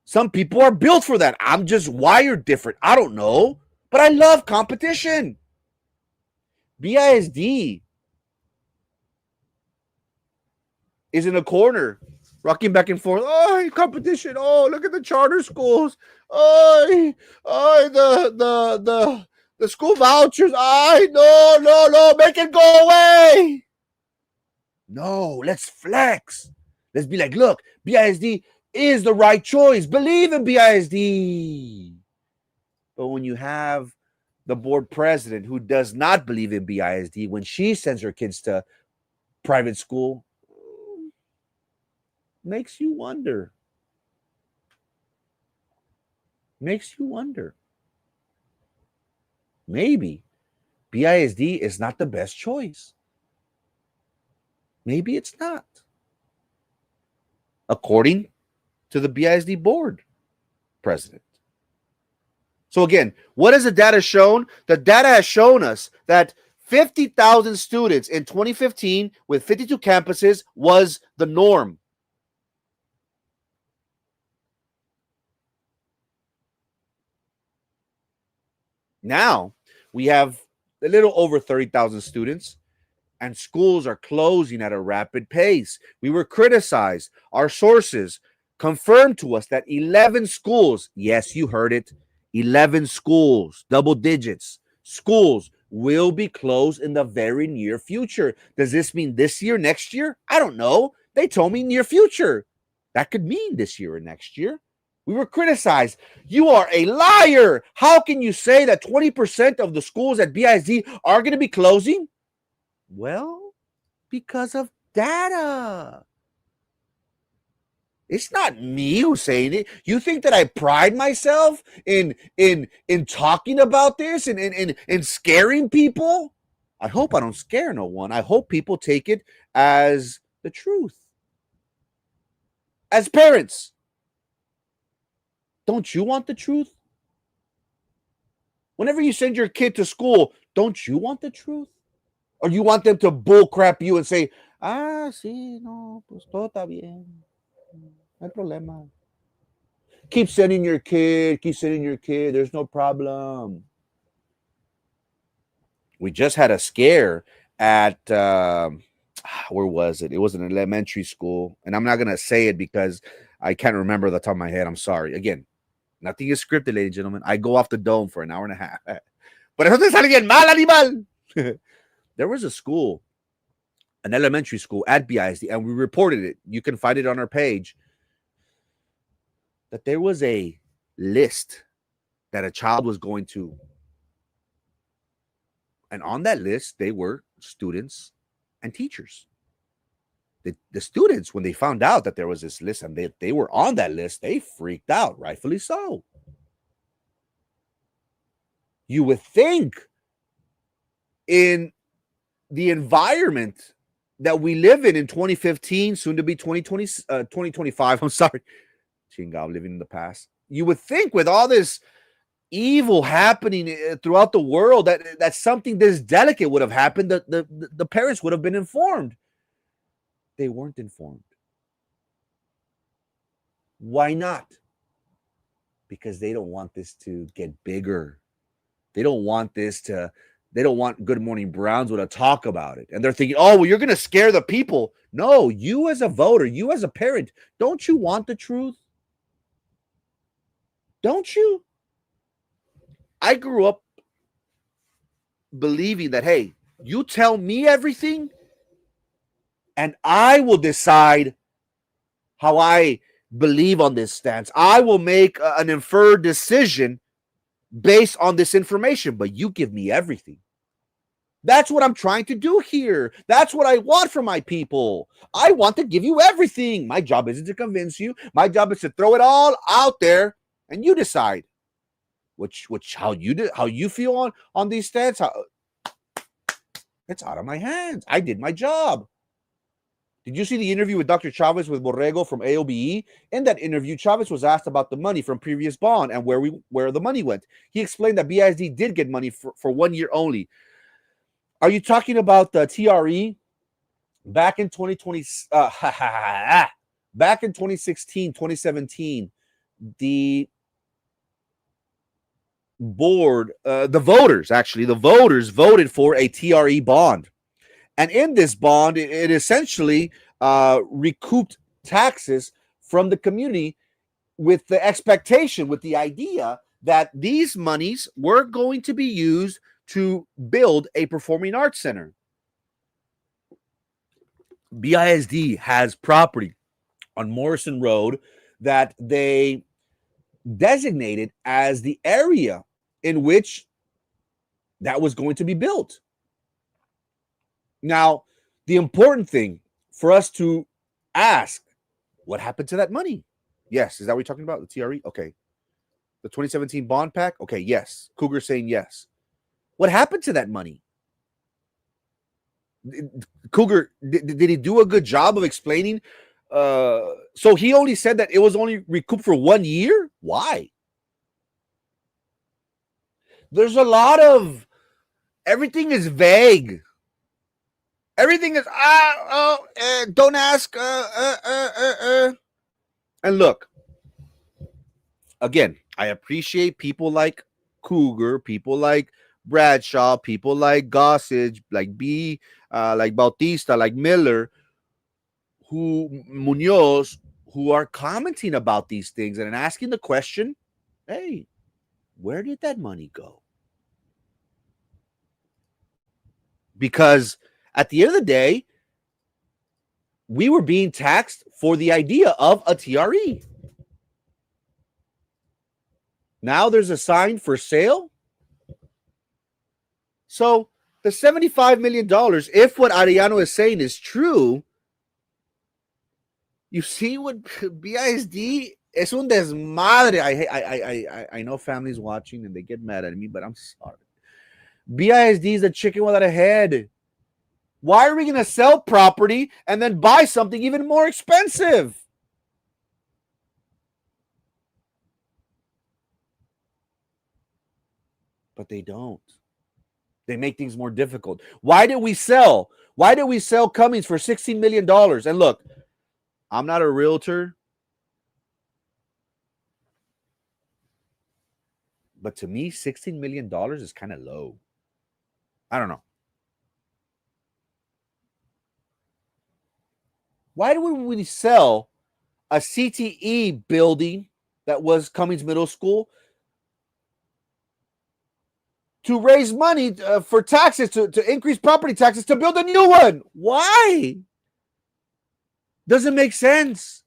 Some people are built for that. I'm just wired different. I don't know. But I love competition. BISD is in a corner, rocking back and forth. Oh, competition. Oh, look at the charter schools. Oh, the school vouchers. No, make it go away. No, let's flex. Let's be like, look, BISD is the right choice. Believe in BISD. But when you have the board president who does not believe in BISD when she sends her kids to private school makes you wonder. Makes you wonder. Maybe BISD is not the best choice. Maybe it's not. According to the BISD board president. So again, what has the data shown? The data has shown us that 50,000 students in 2015 with 52 campuses was the norm. Now we have a little over 30,000 students, and schools are closing at a rapid pace. We were criticized. Our sources confirmed to us that 11 schools, yes, you heard it, 11 schools, double digits, schools will be closed in the very near future. Does this mean this year, next year? I don't know. They told me near future. That could mean this year or next year. We were criticized. You are a liar. How can you say that 20% of the schools at BISD are going to be closing? Well, because of data. It's not me who's saying it. You think that I pride myself in talking about this and in scaring people? I hope I don't scare no one. I hope people take it as the truth. As parents, don't you want the truth? Whenever you send your kid to school, don't you want the truth? Or you want them to bullcrap you and say, sí, no, pues todo está bien. No hay problema. Keep sending your kid. There's no problem. We just had a scare at, where was it? It was an elementary school. And I'm not going to say it because I can't remember the top of my head. I'm sorry. Again, nothing is scripted, ladies and gentlemen. I go off the dome for an hour and a half. Por eso te sale bien mal, animal. There was a school, an elementary school at BISD, and we reported it. You can find it on our page. That there was a list that a child was going to. And on that list, they were students and teachers. The students, when they found out that there was this list and they were on that list, they freaked out, rightfully so. You would think in the environment that we live in 2015, soon to be 2025, I'm sorry, I'm living in the past. You would think with all this evil happening throughout the world that something this delicate would have happened, that the parents would have been informed. They weren't informed. Why not? Because they don't want this to get bigger. They don't want Good Morning Brownsville to talk about it. And they're thinking, oh, well, you're going to scare the people. No, you as a voter, you as a parent, don't you want the truth? Don't you? I grew up believing that, hey, you tell me everything and I will decide how I believe on this stance. I will make an inferred decision based on this information, but you give me everything. That's what I'm trying to do here. That's what I want from my people. I want to give you everything. My job isn't to convince you. My job is to throw it all out there and you decide how you feel on these stats. It's out of my hands. I did my job. Did you see the interview with Dr. Chavez with Borrego from AOBE? In that interview, Chavez was asked about the money from previous bond and where the money went. He explained that BISD did get money for 1 year only. Are you talking about the TRE? Back in 2020, back in 2016, 2017, the board, the voters voted for a TRE bond. And in this bond, it essentially recouped taxes from the community with the expectation, with the idea that these monies were going to be used to build a performing arts center. BISD has property on Morrison Road that they designated as the area in which that was going to be built. Now, the important thing for us to ask, what happened to that money? Yes. Is that what we're talking about? The TRE? Okay. The 2017 bond pack? Okay, yes. Cougar saying yes. What happened to that money? Cougar, did he do a good job of explaining? So he only said that it was only recouped for 1 year? Why? There's a lot of, everything is vague. Everything is, don't ask. And look, again, I appreciate people like Cougar, people like Bradshaw, people like Gossage, like like Bautista, like Miller, who Munoz, who are commenting about these things and asking the question, hey, where did that money go? Because at the end of the day, we were being taxed for the idea of a TRE. Now there's a sign for sale. So the $75 million, if what Arellano is saying is true, you see what BISD es un desmadre. I know families watching and they get mad at me, but I'm sorry. BISD is a chicken without a head. Why are we going to sell property and then buy something even more expensive? But they don't. They make things more difficult. Why did we sell? Why did we sell Cummings for $16 million? And look, I'm not a realtor, but to me, $16 million is kind of low. I don't know. Why do we sell a CTE building that was Cummings Middle School to raise money for taxes, to increase property taxes, to build a new one? Why? Doesn't make sense.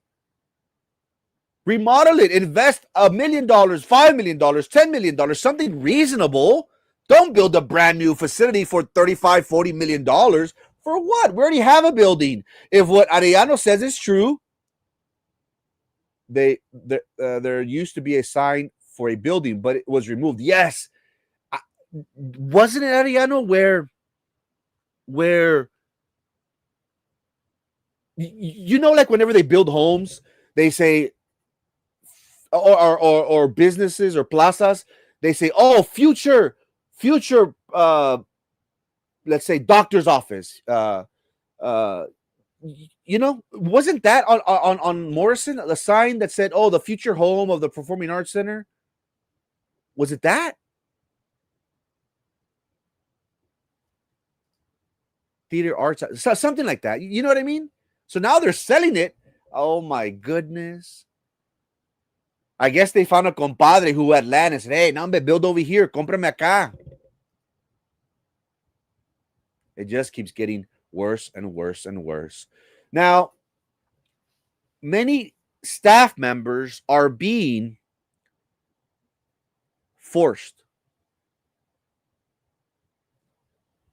Remodel it, invest $1 million, $5 million, $10 million, something reasonable. Don't build a brand new facility for $35, $40 million. For what? We already have a building. If what Arellano says is true, there used to be a sign for a building, but it was removed. Yes. Wasn't it Arellano where you know, like whenever they build homes, they say, or businesses or plazas, they say, oh, future, let's say doctor's office. You know, wasn't that on Morrison a sign that said, oh, the future home of the Performing Arts Center? Was it that? Theater arts, something like that. You know what I mean? So now they're selling it. Oh my goodness. I guess they found a compadre who had land and said, hey, now build over here. Cómprame acá. It just keeps getting worse and worse and worse. Now, many staff members are being forced.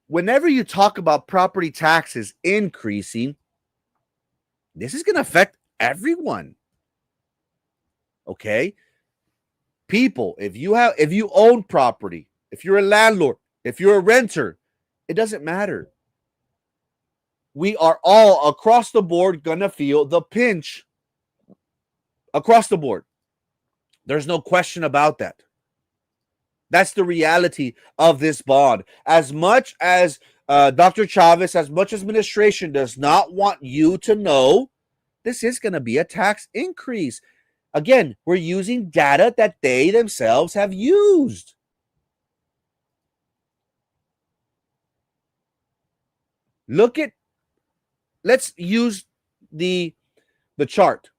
Whenever you talk about property taxes increasing, this is going to affect everyone. Okay? People, if you own property, if you're a landlord, if you're a renter, it doesn't matter. We are all across the board going to feel the pinch. Across the board. There's no question about that. That's the reality of this bond. As much as Dr. Chavez, as much as administration does not want you to know, this is going to be a tax increase. Again, we're using data that they themselves have used. Let's use the chart.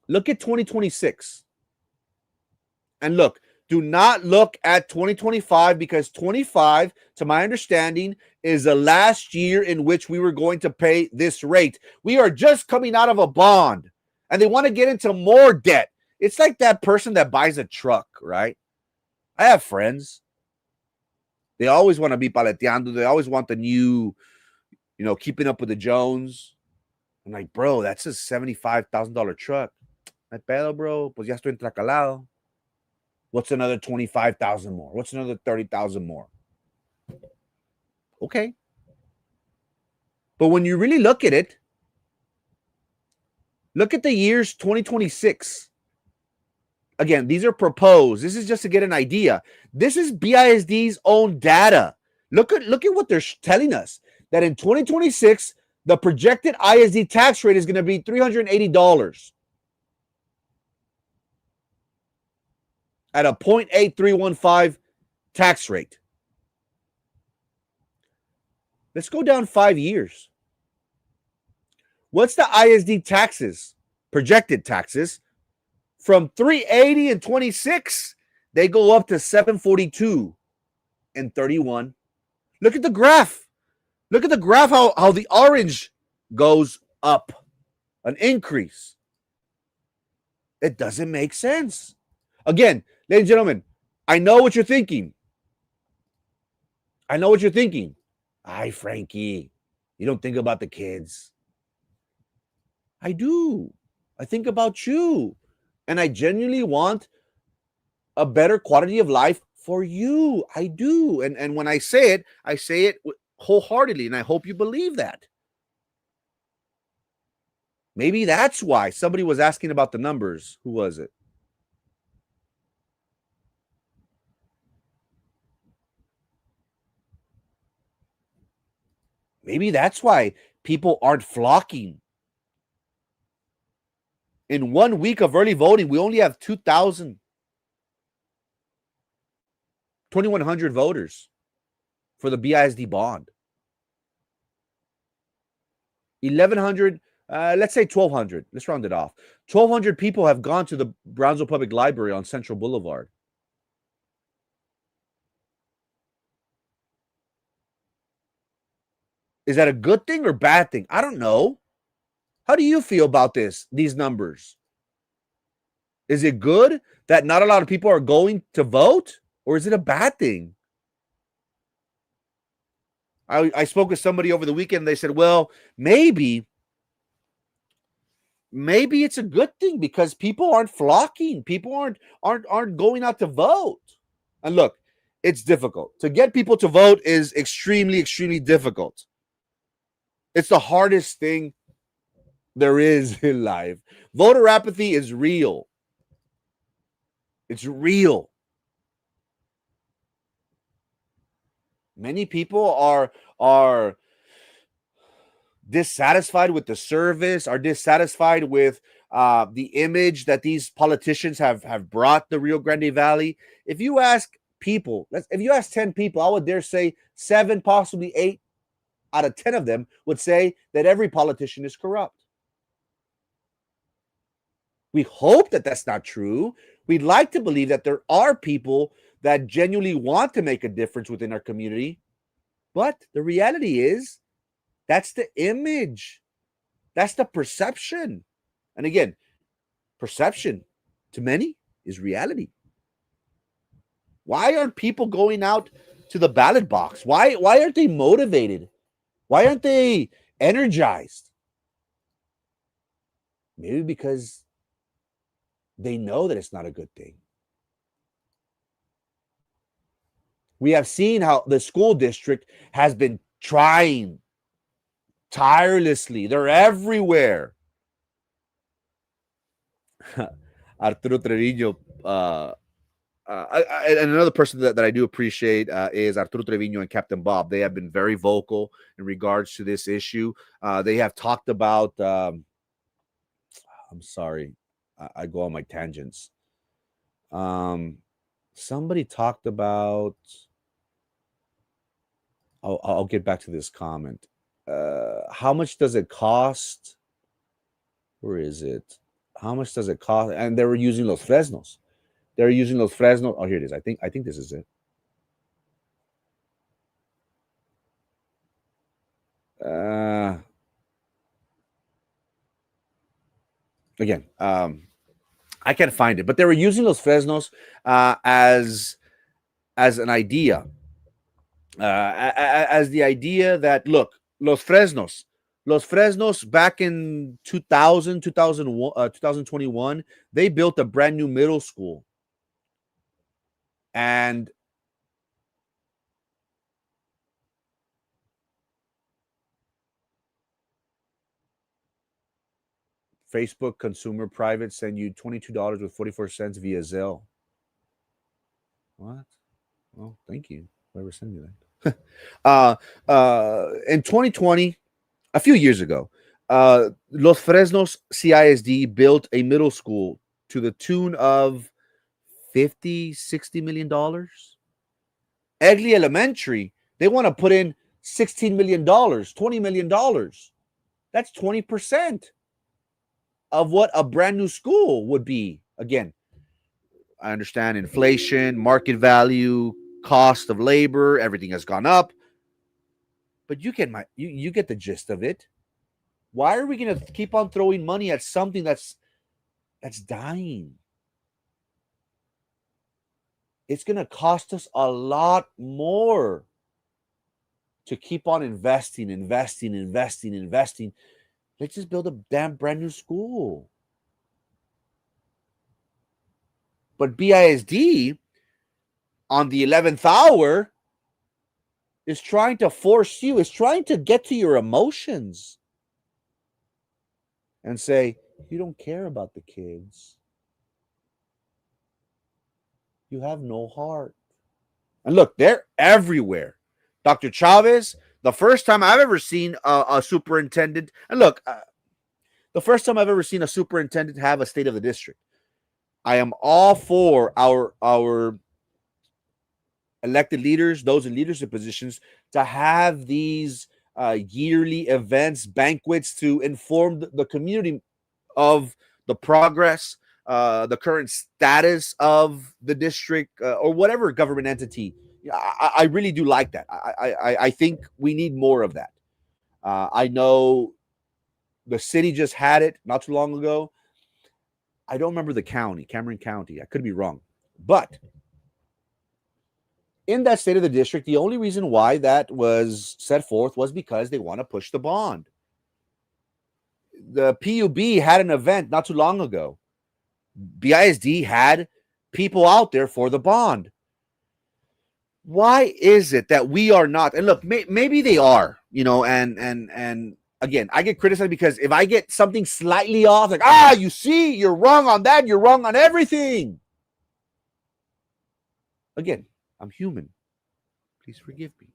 Look at 2026. And look, do not look at 2025 because 25, to my understanding, is the last year in which we were going to pay this rate. We are just coming out of a bond and they want to get into more debt. It's like that person that buys a truck, right? I have friends. They always want to be paleteando. They always want the new, keeping up with the Jones. I'm like, bro, that's a $75,000 truck. My pedo, bro. Pues ya estoy entracalado. What's another 25,000 more? What's another 30,000 more? Okay. But when you really look at it, look at the years 2026. Again, these are proposed. This is just to get an idea. This is BISD's own data. Look at what they're telling us. That in 2026, the projected ISD tax rate is going to be $380 at a 0.8315 tax rate. Let's go down 5 years. What's the ISD taxes, projected taxes? From 380 in 26, they go up to 742 in 31. Look at the graph. Look at the graph, how the orange goes up, an increase. It doesn't make sense. Again, ladies and gentlemen, I know what you're thinking. Ay, Frankie, you don't think about the kids. I do. I think about you. And I genuinely want a better quality of life for you. I do. And when I say it wholeheartedly, and I hope you believe that. Maybe that's why somebody was asking about the numbers. Who was it? Maybe that's why people aren't flocking. In 1 week of early voting, we only have 2,100 voters for the BISD bond. 1,100, let's say 1,200. Let's round it off. 1,200 people have gone to the Brownsville Public Library on Central Boulevard. Is that a good thing or bad thing? I don't know. How do you feel about these numbers? Is it good that not a lot of people are going to vote, or is it a bad thing? I spoke with somebody over the weekend. They said, well, maybe it's a good thing because people aren't flocking. People aren't going out to vote. And look, it's difficult. To get people to vote is extremely, extremely difficult. It's the hardest thing there is in life. Voter apathy is real. It's real. Many people are dissatisfied with the service, are dissatisfied with the image that these politicians have brought the Rio Grande Valley. If you ask 10 people, I would dare say 7, possibly 8 out of 10 of them would say that every politician is corrupt. We hope that that's not true. We'd like to believe that there are people that genuinely want to make a difference within our community. But the reality is, that's the image. That's the perception. And again, perception to many is reality. Why aren't people going out to the ballot box? Why aren't they motivated? Why aren't they energized? Maybe because they know that it's not a good thing. We have seen how the school district has been trying tirelessly. They're everywhere. Arturo Trevino, and another person that I do appreciate is Arturo Trevino and Captain Bob. They have been very vocal in regards to this issue. They have talked about, I'm sorry, I go on my tangents. Somebody talked about, I'll get back to this comment. How much does it cost? Where is it? How much does it cost? And they were using Los Fresnos. They're using Los Fresnos. Oh, here it is. I think this is it. Again, I can't find it, but they were using Los Fresnos as an idea. as the idea that, look, Los Fresnos back in 2021, they built a brand new middle school. And Facebook consumer private send you $22 with 44 cents via Zelle. What? Well, thank you. Whoever sent me that. In 2020, a few years ago, Los Fresnos CISD built a middle school to the tune of $50-60 million. Egley Elementary, they want to put in $16 million, $20 million. That's 20% of what a brand new school would be. Again, I understand inflation, market value, cost of labor, everything has gone up. But you get the gist of it. Why are we going to keep on throwing money at something that's dying? It's going to cost us a lot more to keep on investing. Let's just build a damn brand new school. But BISD on the 11th hour is trying to force you, is trying to get to your emotions and say, you don't care about the kids. You have no heart. And look, they're everywhere. Dr. Chavez, the first time I've ever seen a superintendent, and look, the first time I've ever seen a superintendent have a state of the district. I am all for our elected leaders, those in leadership positions, to have these yearly events, banquets to inform the community of the progress, the current status of the district, or whatever government entity. I really do like that. I think we need more of that. I know the city just had it not too long ago. I don't remember the county, Cameron County. I could be wrong. But in that state of the district, the only reason why that was set forth was because they want to push the bond. The PUB had an event not too long ago. BISD had people out there for the bond. Why is it that we are not? And look, maybe they are, and again, I get criticized because if I get something slightly off, like, you see, you're wrong on that, you're wrong on everything. Again, I'm human. Please forgive me.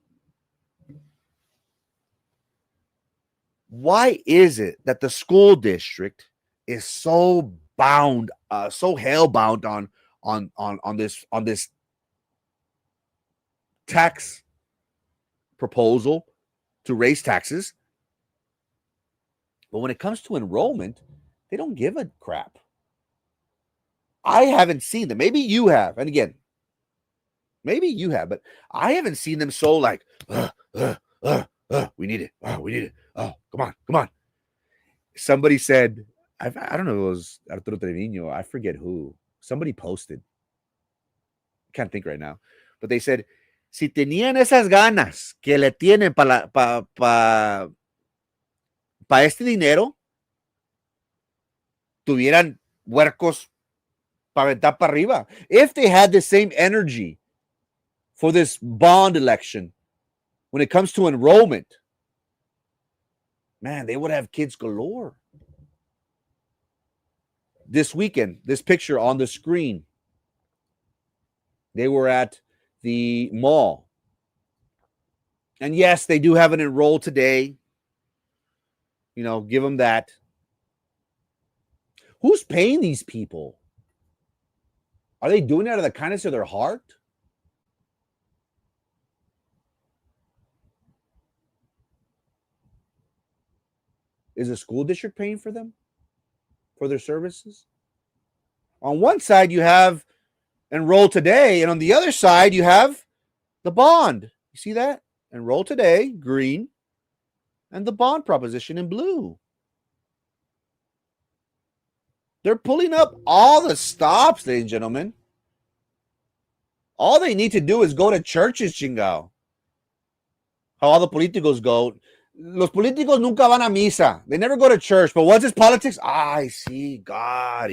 Why is it that the school district is so bound, so hell-bound on this tax proposal to raise taxes? But when it comes to enrollment, they don't give a crap. I haven't seen them. Maybe you have. And again, maybe you have, but I haven't seen them so like, we need it. We need it. Oh, come on. Somebody said, I don't know if it was Arturo Trevino. I forget who. Somebody posted. Can't think right now. But they said, si tenían esas ganas que le tienen para este dinero, tuvieran huercos para aventar para arriba. If they had the same energy for this bond election when it comes to enrollment, man, they would have kids galore. This weekend, this picture on the screen, they were at the mall. And yes, they do have an enroll today. Give them that. Who's paying these people? Are they doing it out of the kindness of their heart? Is the school district paying for them? For their services? On one side, you have enroll today, and on the other side, you have the bond. You see that? Enroll today, green, and the bond proposition in blue. They're pulling up all the stops, ladies and gentlemen. All they need to do is go to churches, Chingao. how all the políticos go. Los políticos nunca van a misa. They never go to church. But what's his politics? I see God.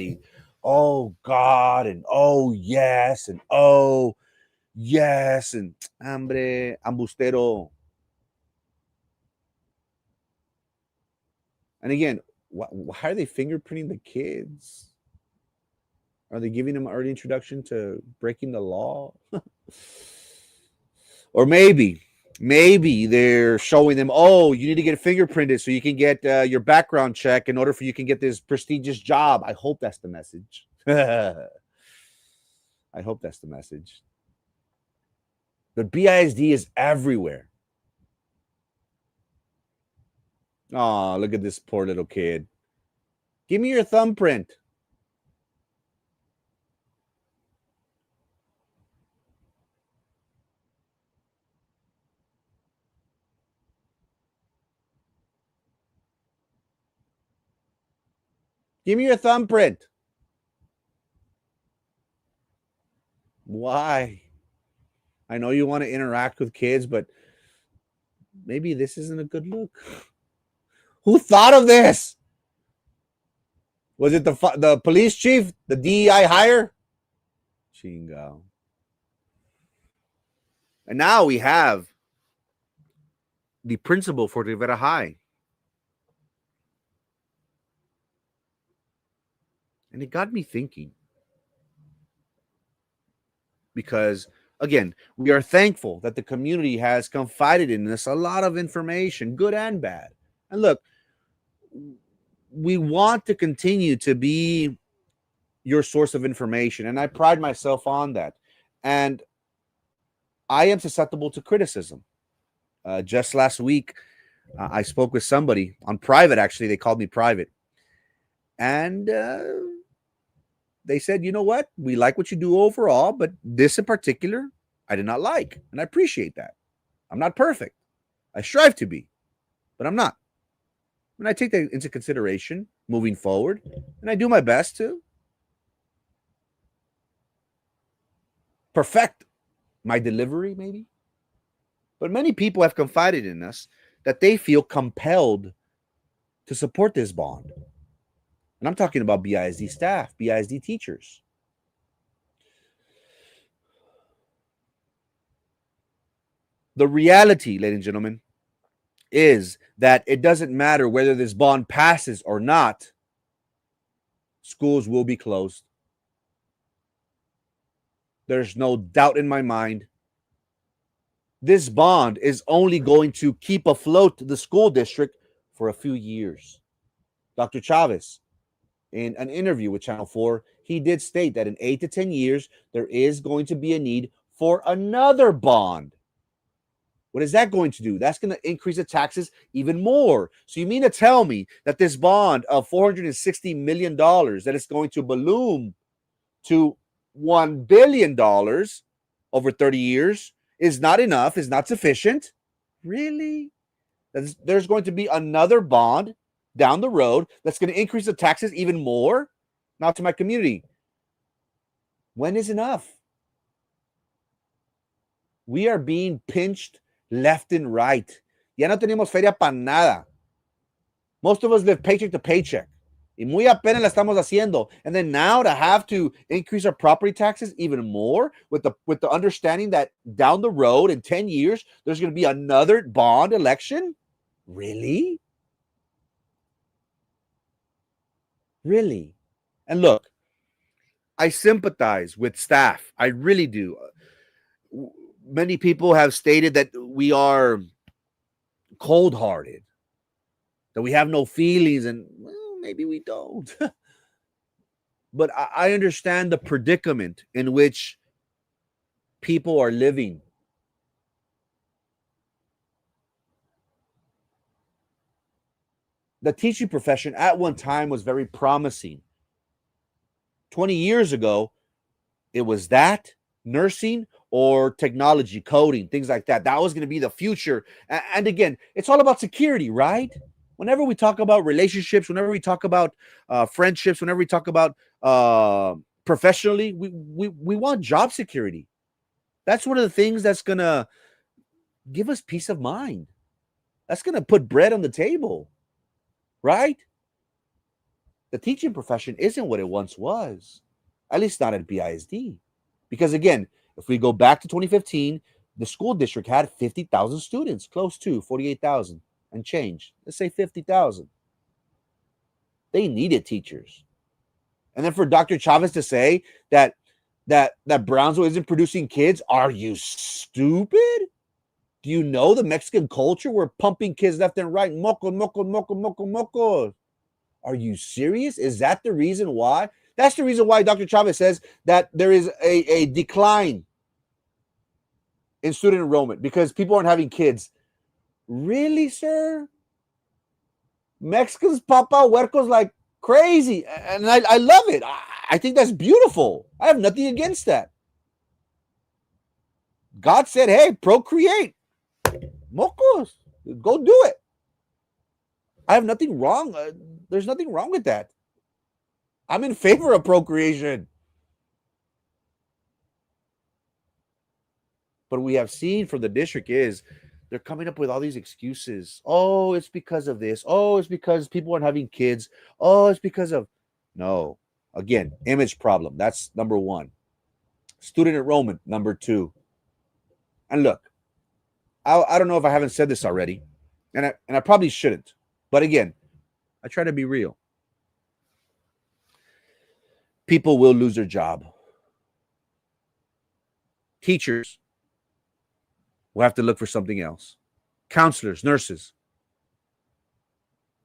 Oh, God. And oh, yes. And oh, yes. And hambre, ambustero. And again, why are they fingerprinting the kids? Are they giving them an early introduction to breaking the law? Or maybe they're showing them, oh, you need to get fingerprinted so you can get your background check in order for you can get this prestigious job. I hope that's the message. I hope that's the message. But BISD is everywhere. Oh, look at this poor little kid. Give me your thumbprint. Give me your thumbprint. Why? I know you want to interact with kids, but maybe this isn't a good look. Who thought of this? Was it the police chief, the DEI hire? Chingo. And now we have the principal for Rivera High. And it got me thinking. Because, again, we are thankful that the community has confided in us a lot of information, good and bad. And look, we want to continue to be your source of information, and I pride myself on that. And I am susceptible to criticism. Just last week, I spoke with somebody on private. Actually, they called me private, and they said, you know what? We like what you do overall, but this in particular, I did not like, and I appreciate that. I'm not perfect. I strive to be, but I'm not. And I take that into consideration moving forward, and I do my best to perfect my delivery, maybe. But many people have confided in us that they feel compelled to support this bond. And I'm talking about BISD staff, BISD teachers. The reality, ladies and gentlemen, is that it doesn't matter whether this bond passes or not, schools will be closed. There's no doubt in my mind. This bond is only going to keep afloat the school district for a few years. Dr. Chavez, in an interview with Channel 4, he did state that in 8 to 10 years, there is going to be a need for another bond. What is that going to do? That's going to increase the taxes even more. So you mean to tell me that this bond of $460 million that is going to balloon to $1 billion over 30 years is not enough, is not sufficient? Really? There's going to be another bond down the road that's going to increase the taxes even more? Now to my community, when is enough? We are being pinched left and right. Ya no tenemos feria para nada. Most of us live paycheck to paycheck. Y muy apenas la estamos haciendo. And then now to have to increase our property taxes even more with the understanding that down the road in 10 years, there's going to be another bond election? Really? Really? And look, I sympathize with staff. I really do. Many people have stated that we are cold-hearted, that we have no feelings, and well, maybe we don't. But I understand the predicament in which people are living. The teaching profession at one time was very promising. 20 years ago, it was that, nursing, or technology, coding, things like that. That was going to be the future. And again, it's all about security, right? Whenever we talk about relationships, whenever we talk about friendships, whenever we talk about professionally, we want job security. That's one of the things that's going to give us peace of mind. That's going to put bread on the table, right? The teaching profession isn't what it once was, at least not at BISD. Because again, if we go back to 2015, the school district had 50,000 students, close to 48,000 and change. Let's say 50,000. They needed teachers. And then for Dr. Chavez to say that Brownsville isn't producing kids, are you stupid? Do you know the Mexican culture? We're pumping kids left and right. Moco, moco, moco, moco, moco. Are you serious? Is that the reason why? That's the reason why Dr. Chavez says that there is a decline in student enrollment because people aren't having kids. Really, sir? Mexicans pop out huercos like crazy. And I love it. I think that's beautiful. I have nothing against that. God said, hey, procreate. Mocos, go do it. I have nothing wrong. There's nothing wrong with that. I'm in favor of procreation. But we have seen from the district is they're coming up with all these excuses. Oh, it's because of this. Oh, it's because people aren't having kids. Oh, it's because of... No. Again, image problem. That's number one. Student enrollment, number two. And look, I don't know if I haven't said this already, and I probably shouldn't. But again, I try to be real. People will lose their job. Teachers will have to look for something else. Counselors, nurses.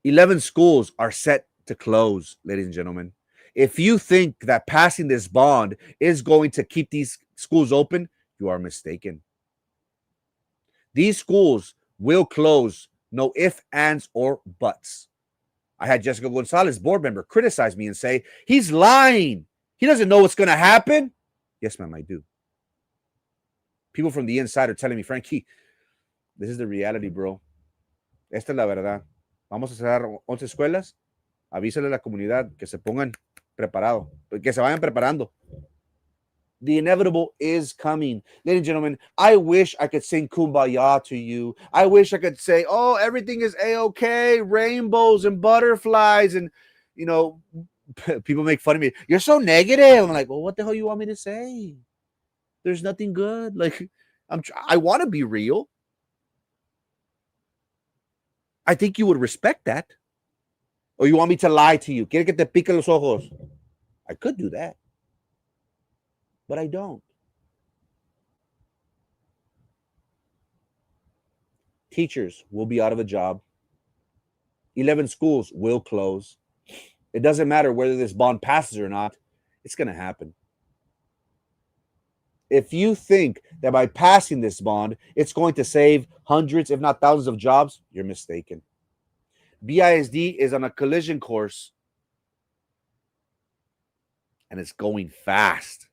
11 schools are set to close, ladies and gentlemen. If you think that passing this bond is going to keep these schools open, you are mistaken. These schools will close. No ifs, ands, or buts. I had Jessica Gonzalez, board member, criticize me and say, he's lying. He doesn't know what's going to happen. Yes, ma'am, I do. People from the inside are telling me, Frankie, this is the reality, bro. Esta es la verdad. Vamos a cerrar 11 escuelas. Avísale a la comunidad que se pongan preparados, que se vayan preparando. The inevitable is coming. Ladies and gentlemen, I wish I could sing Kumbaya to you. I wish I could say, oh, everything is A-okay, rainbows and butterflies. And, you know, people make fun of me. You're so negative. I'm like, well, what the hell you want me to say? There's nothing good. Like, I want to be real. I think you would respect that. Or you want me to lie to you? Quiere que te pique los ojos? I could do that. But I don't. Teachers will be out of a job. 11 schools will close. It doesn't matter whether this bond passes or not. It's going to happen. If you think that by passing this bond, it's going to save hundreds, if not thousands of jobs, you're mistaken. BISD is on a collision course, and it's going fast.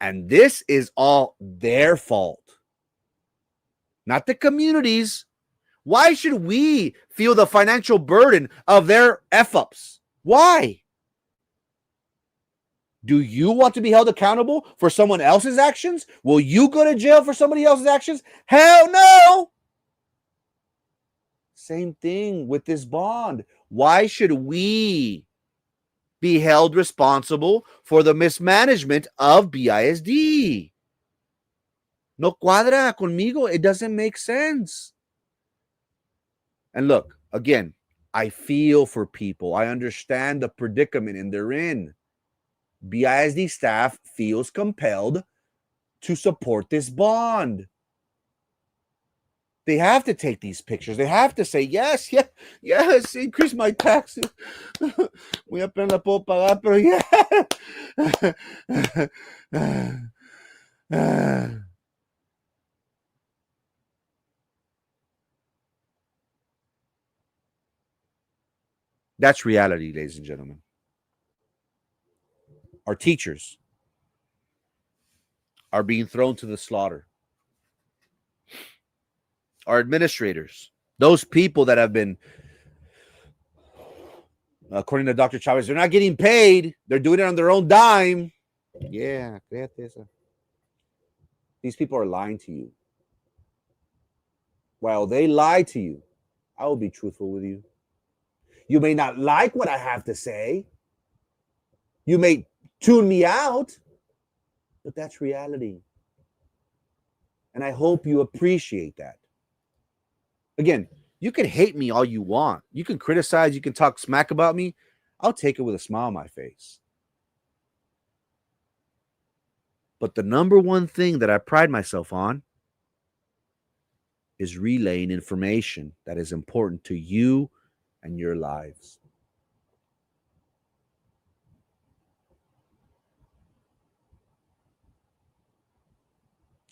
And this is all their fault, not the community's. Why should we feel the financial burden of their F-ups? Why? Do you want to be held accountable for someone else's actions? Will you go to jail for somebody else's actions? Hell no! Same thing with this bond. Why should we be held responsible for the mismanagement of BISD? No cuadra conmigo. It doesn't make sense. And look, again, I feel for people. I understand the predicament and they're in. BISD staff feels compelled to support this bond. They have to take these pictures. They have to say, yes, increase my taxes. Muy apenas la puedo pagar, pero yeah. That's reality, ladies and gentlemen. Our teachers are being thrown to the slaughter. Our administrators, those people that have been, according to Dr. Chavez, they're not getting paid. They're doing it on their own dime. Yeah, these people are lying to you. while they lie to you, I will be truthful with you. You may not like what I have to say. You may tune me out, but that's reality. And I hope you appreciate that. Again, you can hate me all you want. You can criticize, you can talk smack about me. I'll take it with a smile on my face. But the number one thing that I pride myself on is relaying information that is important to you and your lives.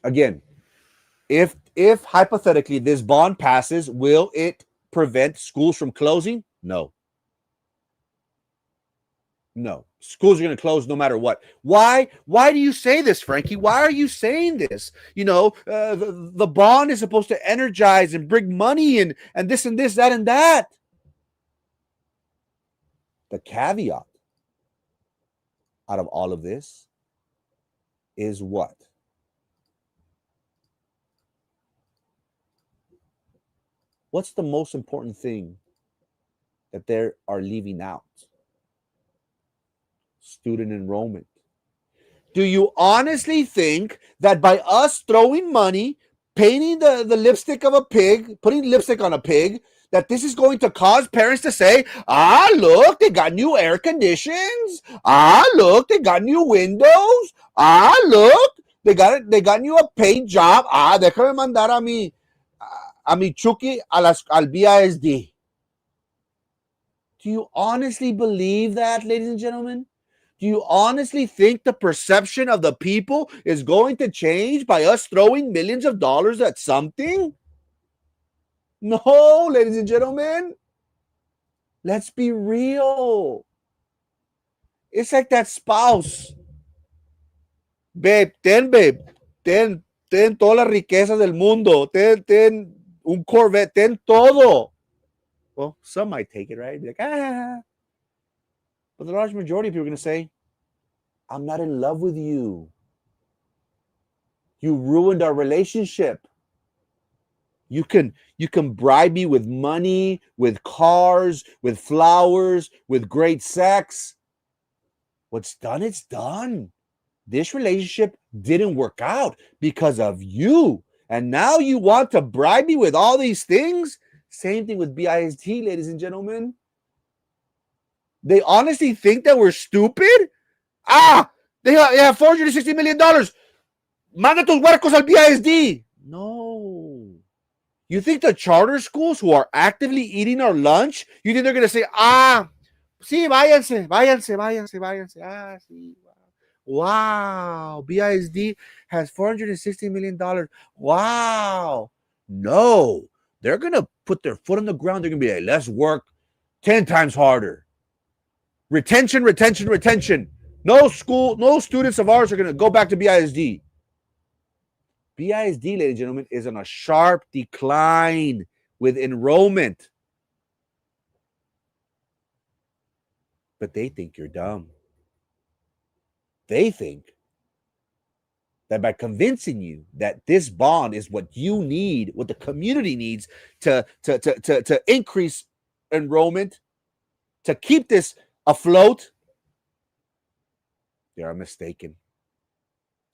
Again, if hypothetically this bond passes, will it prevent schools from closing? No. No. Schools are going to close no matter what. Why? Why do you say this, Frankie? Why are you saying this? You know, the bond is supposed to energize and bring money and this and this, that and that. The caveat out of all of this is what? What's the most important thing that they are leaving out? Student enrollment. Do you honestly think that by us throwing money, painting the lipstick of a pig, putting lipstick on a pig, that this is going to cause parents to say, look, they got new air conditions. Look, they got new windows. Look, they got you a paid job. Déjame mandar a mi Chucky al Bisd. Do you honestly believe that, ladies and gentlemen? Do you honestly think the perception of the people is going to change by us throwing millions of dollars at something? No, ladies and gentlemen. Let's be real. It's like that spouse. Babe, ten todas las riquezas del mundo. Ten un Corvette, ten todo. Well, some might take it, right? Be like, But the large majority of people are going to say, I'm not in love with you. You ruined our relationship. You can bribe me with money, with cars, with flowers, with great sex. What's done, it's done. This relationship didn't work out because of you. And now you want to bribe me with all these things? Same thing with Bisd, ladies and gentlemen. They honestly think that we're stupid? They have $460 million. Manda tus huercos al Bisd. No. You think the charter schools who are actively eating our lunch, you think they're going to say, sí, váyanse. Sí. Wow. Bisd has $460 million. Wow. No. They're going to put their foot on the ground. They're going to be like, let's work 10 times harder. Retention. No students of ours are going to go back to Bisd. Bisd, ladies and gentlemen, is on a sharp decline with enrollment. But they think you're dumb. They think that by convincing you that this bond is what you need, what the community needs to increase enrollment, to keep this afloat, they are mistaken.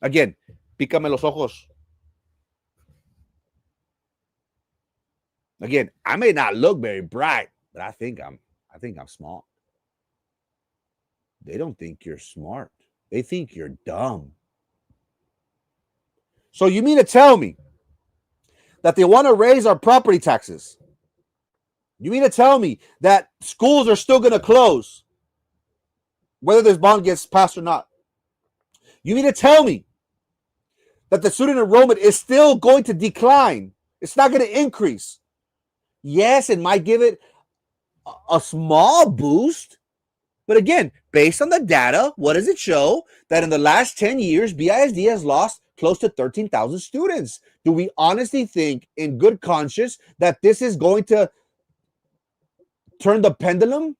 Again, pícame los ojos. Again, I may not look very bright, but I think I'm smart. They don't think you're smart. They think you're dumb. So you mean to tell me that they want to raise our property taxes? You mean to tell me that schools are still going to close whether this bond gets passed or not? You mean to tell me that the student enrollment is still going to decline? It's not going to increase. Yes, it might give it a small boost. But again, based on the data, what does it show? That in the last 10 years, Bisd has lost close to 13,000 students. Do we honestly think, in good conscience, that this is going to turn the pendulum?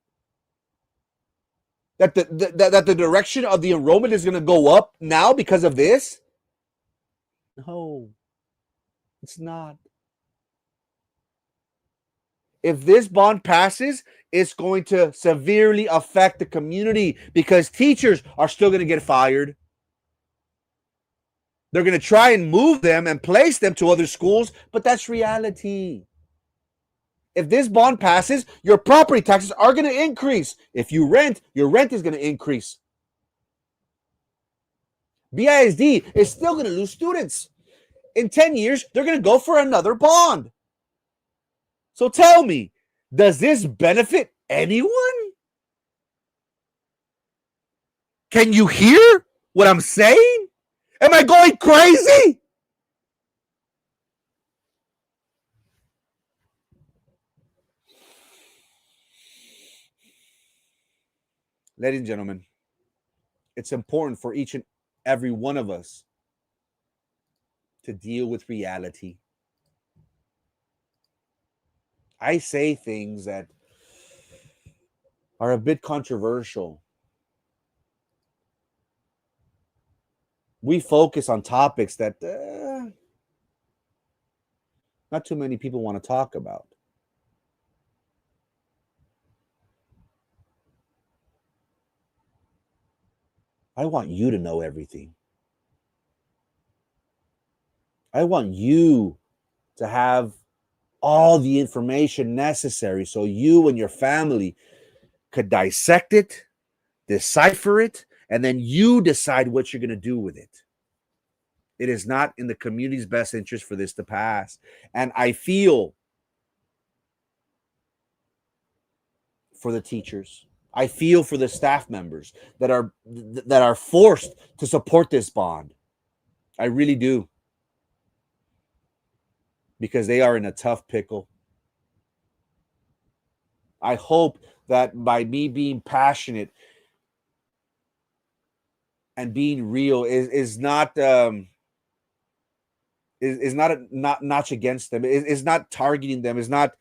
That the direction of the enrollment is going to go up now because of this? No, it's not. If this bond passes, it's going to severely affect the community because teachers are still going to get fired. They're going to try and move them and place them to other schools, but that's reality. If this bond passes, your property taxes are going to increase. If you rent, your rent is going to increase. Bisd is still going to lose students. In 10 years, they're going to go for another bond. So tell me, does this benefit anyone? Can you hear what I'm saying? Am I going crazy? Ladies and gentlemen, it's important for each and every one of us to deal with reality. I say things that are a bit controversial. We focus on topics that not too many people want to talk about. I want you to know everything. I want you to have all the information necessary so you and your family could dissect it, decipher it, and then you decide what you're going to do with it. It is not in the community's best interest for this to pass. And I feel for the teachers. I feel for the staff members that are forced to support this bond. I really do. Because they are in a tough pickle. I hope that by me being passionate and being real is not is not a not notch against them. Is not targeting them. Is not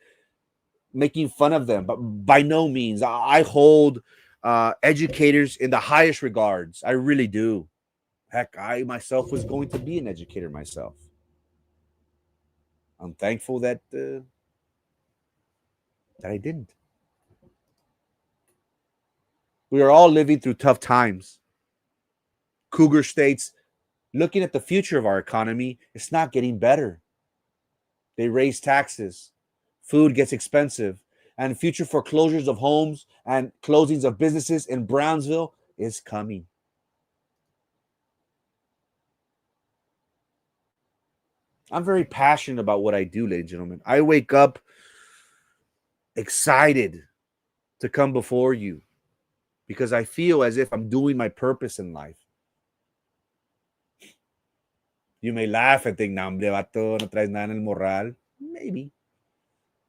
making fun of them. But by no means, I hold educators in the highest regards. I really do. Heck, I myself was going to be an educator myself. I'm thankful that I didn't. We are all living through tough times. Cougar states, looking at the future of our economy, it's not getting better. They raise taxes, food gets expensive, and future foreclosures of homes and closings of businesses in Brownsville is coming. I'm very passionate about what I do, ladies and gentlemen. I wake up excited to come before you because I feel as if I'm doing my purpose in life. You may laugh and think, nah, hombre, vato, no traes nada en el morral. Maybe.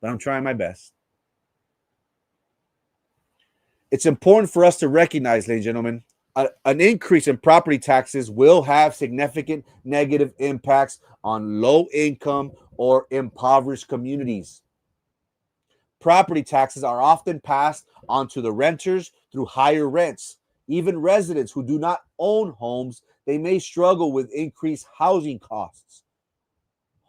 But I'm trying my best. It's important for us to recognize, ladies and gentlemen, an increase in property taxes will have significant negative impacts on low income or impoverished communities. Property taxes are often passed on to the renters through higher rents. Even residents who do not own homes, they may struggle with increased housing costs.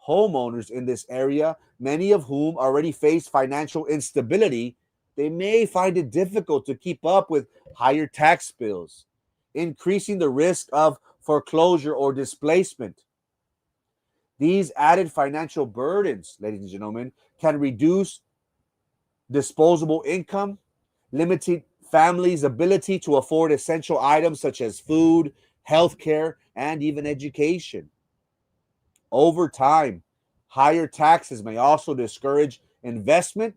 Homeowners in this area, many of whom already face financial instability, they may find it difficult to keep up with higher tax bills, increasing the risk of foreclosure or displacement. These added financial burdens, ladies and gentlemen, can reduce disposable income, limiting families' ability to afford essential items such as food, healthcare, and even education. Over time, higher taxes may also discourage investment,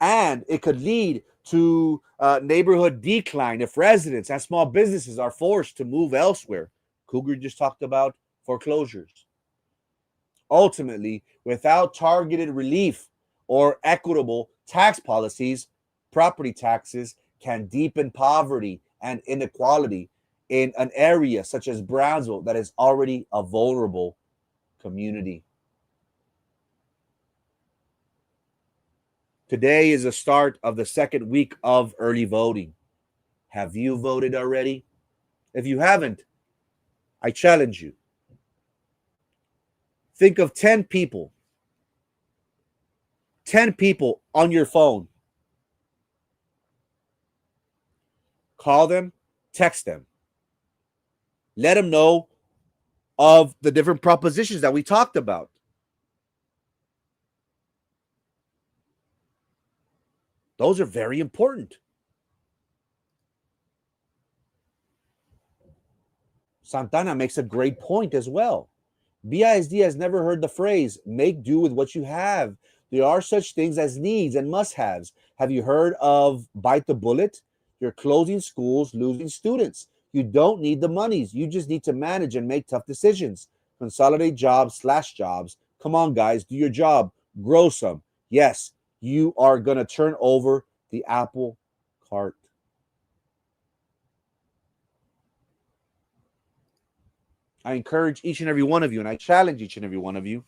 and it could lead to neighborhood decline if residents and small businesses are forced to move elsewhere. Cougar just talked about foreclosures. Ultimately, without targeted relief or equitable tax policies, property taxes can deepen poverty and inequality in an area such as Brownsville that is already a vulnerable community. Today is the start of the second week of early voting. Have you voted already? If you haven't, I challenge you. Think of 10 people, 10 people on your phone. Call them, text them. Let them know of the different propositions that we talked about. Those are very important. Santana makes a great point as well. BISD has never heard the phrase, make do with what you have. There are such things as needs and must-haves. Have you heard of bite the bullet? You're closing schools, losing students. You don't need the monies. You just need to manage and make tough decisions. Consolidate jobs / jobs. Come on, guys, do your job. Grow some. Yes, you are going to turn over the apple cart. I encourage each and every one of you, and I challenge each and every one of you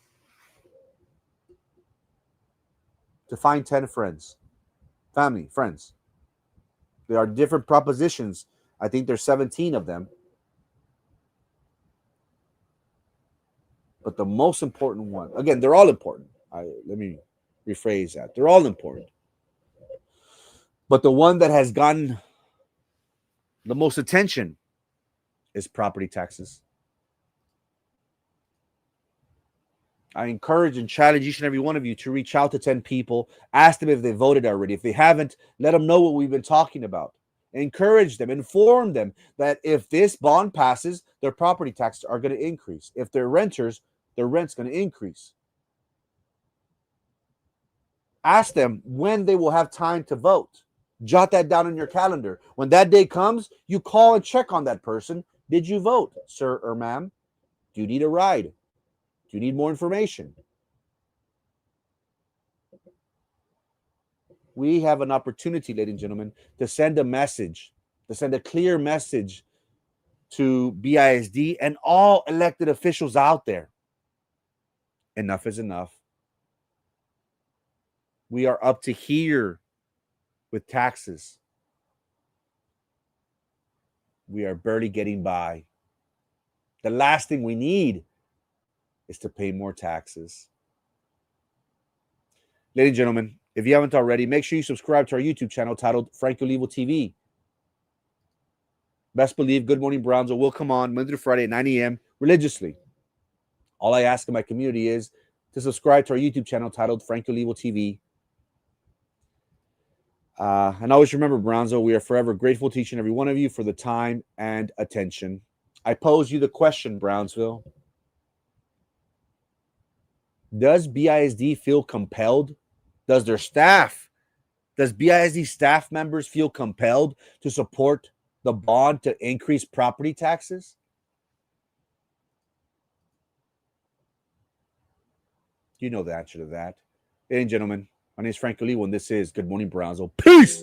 to find 10 friends, family, friends. There are different propositions. I think there's 17 of them. But the most important one, again, they're all important. Let me rephrase that. They're all important. But the one that has gotten the most attention is property taxes. I encourage and challenge each and every one of you to reach out to 10 people, ask them if they voted already. If they haven't, let them know what we've been talking about. Encourage them, inform them that if this bond passes, their property taxes are going to increase. If they're renters, their rent's going to increase. Ask them when they will have time to vote. Jot that down in your calendar. When that day comes, you call and check on that person. Did you vote, sir or ma'am? Do you need a ride? Do you need more information? We have an opportunity, ladies and gentlemen, to send a message, to send a clear message to BISD and all elected officials out there. Enough is enough. We are up to here with taxes. We are barely getting by. The last thing we need is to pay more taxes. Ladies and gentlemen, if you haven't already, make sure you subscribe to our YouTube channel titled Franco Levo TV. Best believe Good Morning Brownsville will come on Monday to Friday at 9 a.m. religiously. All I ask of my community is to subscribe to our YouTube channel titled Franco Levo TV. And always remember, Brownsville, we are forever grateful to each and every one of you for the time and attention. I pose you the question, Brownsville. Does BISD feel compelled? Does BISD staff members feel compelled to support the bond to increase property taxes? You know the answer to that. Ladies and gentlemen, my name is Franco Levo, and this is Good Morning Brownsville. Peace!